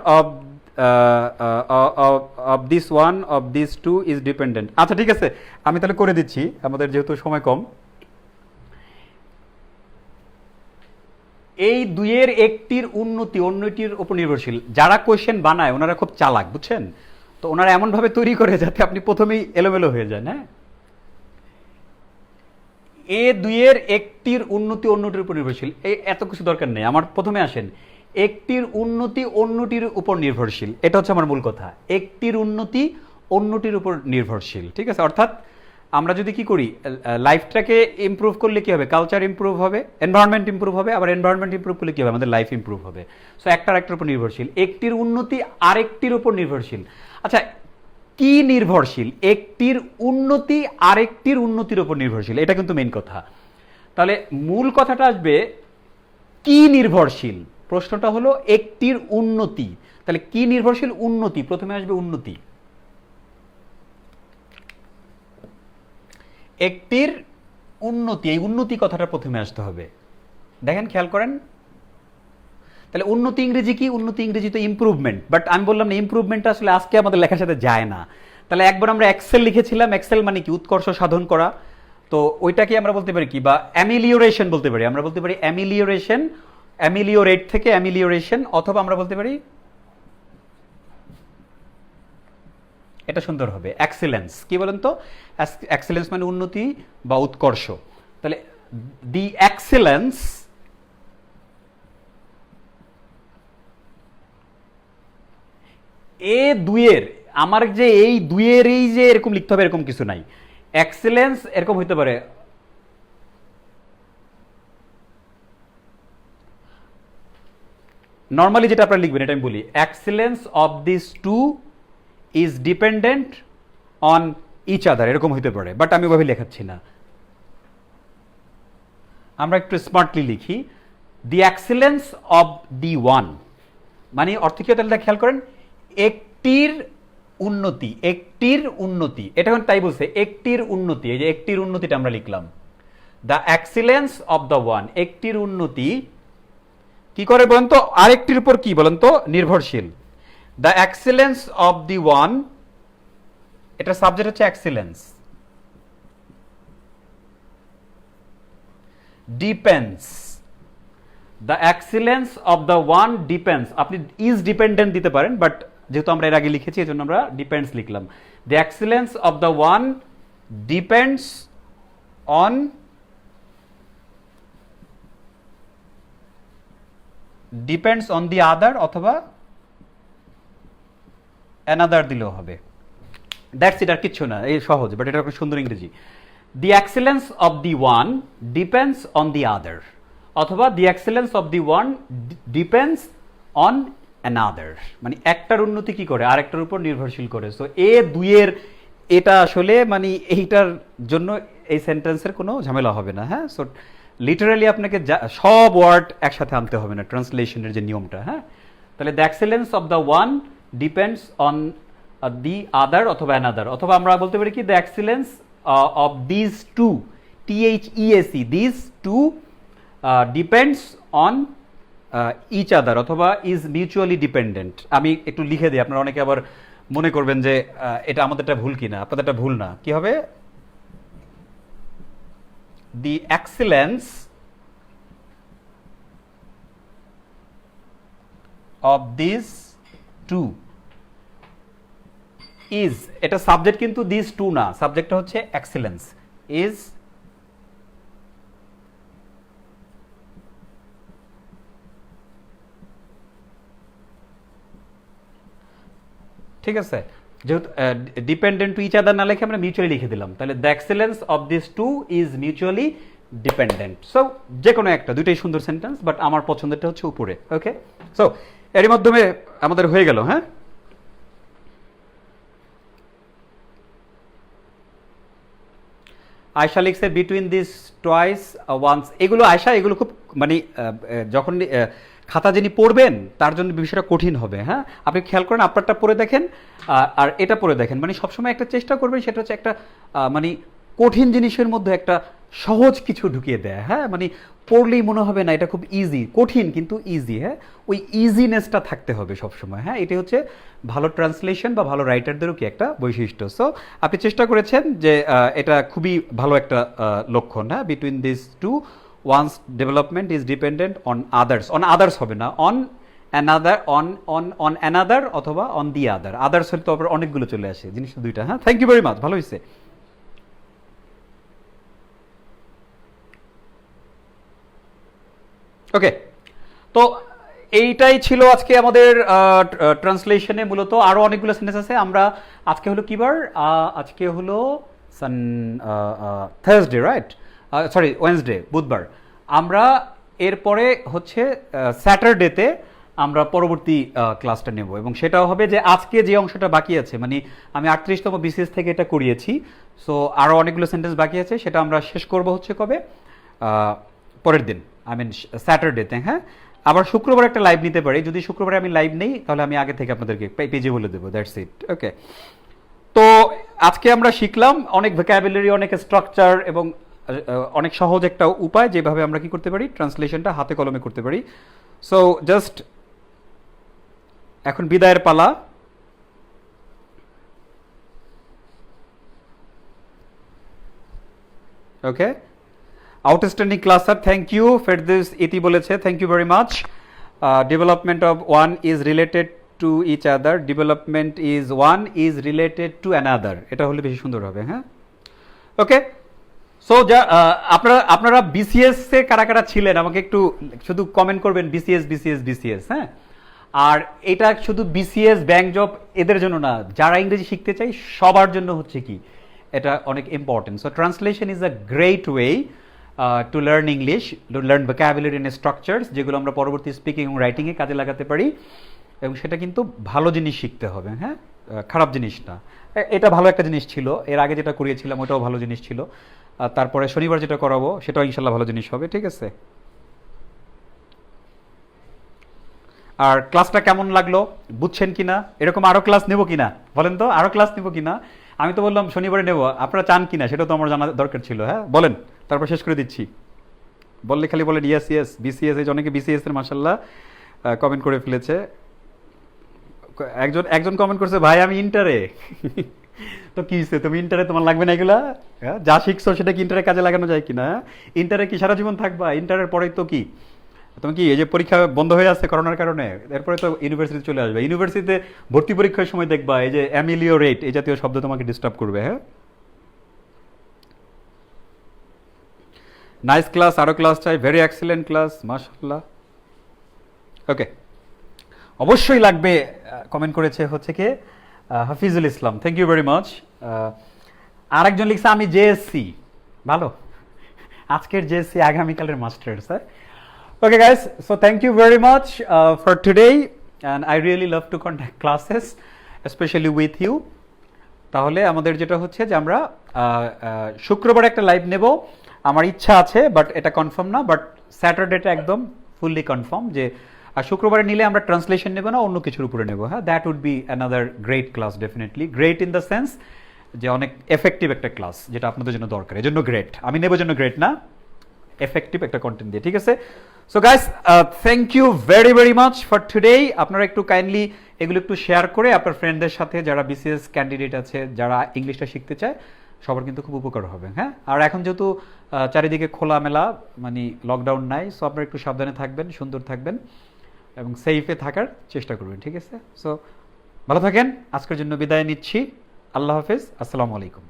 Speaker 1: of this one of this two is dependent. আচ্ছা ঠিক আছে, আমি তাহলে করে দিচ্ছি, আমাদের যেহেতু সময় কম। এই দুইয়ের একটির উন্নতি অন্যটির উপর নির্ভরশীল। যারা কোয়েশ্চেন বানায় ওনারা খুব চালাক, বুঝছেন তো, ওনারা এমনভাবে তৈরি করে যাতে আপনি প্রথমেই এলোমেলো হয়ে যান। হ্যাঁ, এ দুইয়ের একটির উন্নতি অন্যটির উপর নির্ভরশীল, এই এত কিছু দরকার নেই আমার। প্রথমে আসেন, একটির উন্নতি অন্যটির উপর নির্ভরশীল, এটা হচ্ছে আমার মূল কথা। একটির উন্নতি অন্যটির উপর নির্ভরশীল, ঠিক আছে। অর্থাৎ আমরা যদি কি করি, লাইফটাকে ইমপ্রুভ করলে কি হবে, কালচার ইমপ্রুভ হবে, এনভায়রনমেন্ট ইমপ্রুভ হবে, আবার এনভায়রনমেন্ট ইমপ্রুভ করলে কি হবে, আমাদের লাইফ ইমপ্রুভ হবে। সো একটার একটার উপর নির্ভরশীল। একটির উন্নতি আরেকটির উপর নির্ভরশীল। আচ্ছা, কি নির্ভরশীল? একটির উন্নতি আরেকটির উন্নতির উপর নির্ভরশীল, এটা কিন্তু মেইন কথা। তাহলে মূল কথাটা আসবে কি নির্ভরশীল। প্রশ্নটা হলো একটির উন্নতি, তাহলে কি নির্ভরশীল? উন্নতি, প্রথমে আসবে উন্নতি। একটির উন্নতি, এই উন্নতি কথাটা প্রথমে আসতে হবে। দেখেন, খেয়াল করেন, তাহলে উন্নতি ইংরেজি কি? উন্নতি ইংরেজি তো ইমপ্রুভমেন্ট, বাট আমি বললাম না ইমপ্রুভমেন্টটা আসলে আজকে আমাদের লেখার সাথে যায় না। তাহলে একবার আমরা এক্সেল লিখেছিলাম, এক্সেল মানে কি? উৎকর্ষ সাধন করা। তো ওইটাকে আমরা বলতে পারি কি, বা অ্যামিলিওরেশন বলতে পারি। আমরা বলতে পারি অ্যামিলিওরেশন, অ্যামিলিওরেট থেকে অ্যামিলিওরেশন, অথবা আমরা বলতে পারি, এটা সুন্দর হবে, এক্সেলেন্স। কি বলেন তো? এক্সেলেন্স মানে উন্নতি বা উৎকর্ষ। তাহলে দি এক্সেলেন্স এ দুইয়ের, আমার যে এই দুইয়ের এই যে এরকম লিখতে হবে এরকম কিছু নাই। এক্সেলেন্স এরকম হইতে পারে, নর্মালি যেটা আপনারা লিখবেন এটা আমি বলি, excellence of this two is dependent on each other, এরকম হইতে পারে, বাট আমি ওভাবে লেখাচ্ছি না। আমরা একটু স্মার্টলি লিখি, দি এক্সেলেন্স অফ দি ওয়ান, মানে অর্থ কি? তাহলে খেয়াল করেন, একটির উন্নতি, একটির উন্নতি, এটা এখন তাই বলছে, একটির উন্নতি। এই যে একটির উন্নতিটা আমরা লিখলাম, the excellence of the one, একটির উন্নতি কি করে বলেন তো? আরেকটির উপর কি বলেন তো? নির্ভরশীল। The excellence of the one, এটা সাবজেক্ট হচ্ছে excellence, depends, the excellence of the one depends. আপনি ইজ ডিপেন্ডেন্ট দিতে পারেন, বাট যেহেতু আমরা এর আগে লিখেছি এই জন্য আমরা ডিপেন্ডস লিখলাম। The excellence of the one depends on the other, অথবা অ্যানাদার দিলেও হবে। দ্যাটস ইট, আর কিচ্ছু না, এই সহজ, বাট এটা খুব সুন্দর ইংরেজি। The excellence of the one depends on the other, অথবা the excellence of the one depends on another, মানে একটার উন্নতি কি করে? আরেকটার উপর নির্ভরশীল করে। সো এ দুইয়ের, এটা আসলে মানে এইটার জন্য এই সেন্টেন্সের কোনো ঝামেলা হবে না। হ্যাঁ, সো লিটারালি আপনাকে সব ওয়ার্ড একসাথে আনতে হবে না, ট্রান্সলেশনের যে নিয়মটা। হ্যাঁ, তাহলে the excellence of the one depends on the other, অথবা অ্যানাদার, অথবা আমরা বলতে পারি কি, the excellence of this two, THEAC, this two depends on each other, অথবা ইজ মিউচুয়ালি ডিপেন্ডেন্ট। আমি একটু লিখে দিই, আপনারা অনেকে আবার মনে করবেন যে এটা আমাদেরটা ভুল কিনা। আপনাদেরটা ভুল না। কি হবে? The excellence of this two is, এটা সাবজেক্ট কিন্তু দিস টু না, সাবজেক্টটা হচ্ছে এক্সেলেন্স, ইজ ঠিক আছে, যেহেতু ডিপেন্ডেন্ট টু ইচ আদার না লিখে আমরা মিউচুয়ালি লিখে দিলাম, তাহলে the excellence of this two is mutually dependent. So যে কোনো একটা, দুইটাই সুন্দর সেন্টেন্স, বাট আমার পছন্দেরটা হচ্ছে উপরে। ওকে, সো এরই মাধ্যমে আমাদের হয়ে গেল। হ্যাঁ, আয়শা লিখছে বিটুইন দিস টয়েস ওয়ান্স। এগুলো আয়শা, এগুলো খুব মানে যখন খাতা যিনি পড়বেন তার জন্য বিষয়টা কঠিন হবে। হ্যাঁ, আপনি খেয়াল করেন, আপনারটা পড়ে দেখেন আর এটা পড়ে দেখেন, মানে সবসময় একটা চেষ্টা করবেন, সেটা হচ্ছে একটা মানে কঠিন জিনিসের মধ্যে একটা সহজ কিছু ঢুকিয়ে দেয়। হ্যাঁ, মানে পড়লেই মনে হবে না এটা খুব ইজি, কঠিন কিন্তু ইজি। হ্যাঁ, ওই ইজিনেসটা থাকতে হবে সবসময়। হ্যাঁ, এটি হচ্ছে ভালো ট্রান্সলেশন বা ভালো রাইটারদেরও কি একটা বৈশিষ্ট্য। সো আপনি চেষ্টা করেছেন যে এটা খুবই ভালো একটা লক্ষণ। হ্যাঁ, between this two ones development is dependent on others. On others হবে না, অন অ্যানাদার, অন অ্যানাদার অথবা অন দি আদার। আদার্স হলে তো আবার অনেকগুলো চলে আসে, জিনিসটা দুইটা। হ্যাঁ, থ্যাংক ইউ ভেরি মাচ, ভালো হয়েছে। ওকে, তো এইটাই ছিল আজকে আমাদের ট্রান্সলেশনে। মূলত আরও অনেকগুলো সেন্টেন্স আছে। আমরা আজকে হলো কি বার? আজকে হলো থার্সডে, রাইট? সরি, ওয়েনসডে, বুধবার। আমরা এরপরে হচ্ছে স্যাটারডেতে আমরা পরবর্তী ক্লাসটা নেব, এবং সেটাও হবে যে আজকে যে অংশটা বাকি আছে, মানে আমি 38তম বিসিএস থেকে এটা করিয়েছি। সো আরও অনেকগুলো সেন্টেন্স বাকি আছে, সেটা আমরা শেষ করব হচ্ছে কবে? পরের দিন, আই মিন স্যাটারডেতে। হ্যাঁ, আবার শুক্রবার একটা লাইভ নিতে পারি। যদি শুক্রবারে আমি লাইভ নেই, তাহলে আমি আগে থেকে আপনাদেরকে পেজে বলে দেবো। That's it. ওকে, তো আজকে আমরা শিখলাম অনেক ভোকাবুলারি, অনেক স্ট্রাকচার এবং অনেক সহজ একটা উপায় যেভাবে আমরা কি করতে পারি, ট্রান্সলেশনটা হাতে কলমে করতে পারি। সো জাস্ট এখন বিদায়ের পালা। Okay, outstanding class sir, thank you. Ferdous Iti বলেছে thank you very much. Development of one is related to each other, development is one is related to another, এটা হলে বেশি সুন্দর হবে। হ্যাঁ, ওকে। সো যা আপনারা বিসিএস এ কারা কারা ছিলেন আমাকে একটু শুধু কমেন্ট করবেন, বিসিএস বিসিএস বিসিএস। হ্যাঁ, আর এটা শুধু বিসিএস, ব্যাংক জব এদের জন্য না, যারা ইংরেজি শিখতে চাই সবার জন্য হচ্ছে কি এটা অনেক important. So translation is a great way to learn English, to learn vocabulary and structures, যেগুলো আমরা পরবর্তী স্পিকিং এবং রাইটিংয়ে কাজে লাগাতে পারি। এবং সেটা কিন্তু ভালো জিনিস শিখতে হবে। হ্যাঁ, খারাপ জিনিস না। এটা ভালো একটা জিনিস ছিল, এর আগে যেটা করিয়েছিলাম ওটাও ভালো জিনিস ছিল, আর তারপরে শনিবার যেটা করাবো সেটাও ইনশাল্লাহ ভালো জিনিস হবে। ঠিক আছে, আর ক্লাসটা কেমন লাগলো, বুঝছেন কিনা? এরকম আরও ক্লাস নেব কিনা বলেন তো, আরও ক্লাস নেব কিনা? আমি তো বললাম শনিবারে নেব, আপনারা চান কিনা সেটা তো আমার জানা দরকার ছিল। হ্যাঁ, বলেন, তারপর শেষ করে দিচ্ছি। বললে খালি বলেন ইয়েস ইয়েস। বিসিএস, এই অনেকে বিসিএস এর মাশাল্লাহ কমেন্ট করে ফেলেছে। একজন কমেন্ট করছে ভাই আমি ইন্টারে। তো কি হচ্ছে, তুমি ইন্টারে তোমার লাগবে না এগুলা? যা শিখছো সেটা কি ইন্টারে কাজে লাগানো যায় কিনা? ইন্টারে কি সারা জীবন থাকবা? ইন্টারের পরেই তো কি তুমি কি এই যে পরীক্ষা বন্ধ হয়ে যাচ্ছে করোনার কারণে, এরপরে তো ইউনিভার্সিটি চলে আসবে। ইউনিভার্সিটিতে ভর্তি পরীক্ষার সময় দেখবা এই যে অ্যামিলিও রেট এই জাতীয় শব্দ তোমাকে ডিস্টার্ব করবে। হ্যাঁ, নাইস ক্লাস, আরও ক্লাস চাই, ভেরি এক্সিলেন্ট ক্লাস, মাশাআল্লাহ। ওকে, অবশ্যই লাগবে। কমেন্ট করেছে হচ্ছে কি হাফিজুল ইসলাম, থ্যাংক ইউ ভেরি মাচ। আরেকজন লিখছে আমি জেএসসি, ভালো, আজকের জেএসসি আগামীকালের master sir. Okay guys, so thank you very much for today, and I really love to conduct classes especially with you. তাহলে আমাদের যেটা হচ্ছে যে আমরা শুক্রবার একটা লাইভ নেব, আমার ইচ্ছা আছে বাট এটা কনফার্ম না, বাট স্যাটারডেটা একদম ফুললি কনফার্ম যে শুক্রবারে নিলে আমরা ট্রান্সলেশন নেব না, অন্য কিছুর উপরে নেব। হ্যাঁ, that would be another great class, definitely great in the sense যে অনেক এফেক্টিভ একটা ক্লাস যেটা আপনাদের জন্য দরকার, এজন্য গ্রেট। আমি নেব জন্য গ্রেট না, এফেক্টিভ একটা কন্টেন্ট দিয়ে। ঠিক আছে, so guys thank you very very much for today. আপনারা একটু কাইন্ডলি এগুলো একটু শেয়ার করে আপনার ফ্রেন্ডদের সাথে, যারা বিসিএস ক্যান্ডিডেট আছে, যারা ইংলিশটা শিখতে চায়, সবার কিন্তু খুব উপকার হবে। হ্যাঁ, আর এখন যেহেতু চারিদিকে খোলামেলা, মানে লকডাউন নাই, সো আপনারা একটু সাবধানে থাকবেন, সুন্দর থাকবেন এবং সেফে থাকার চেষ্টা করবেন। ঠিক আছে, সো ভালো থাকেন, আজকের জন্য বিদায় নিচ্ছি। আল্লাহ হাফেজ, আসসালামু আলাইকুম।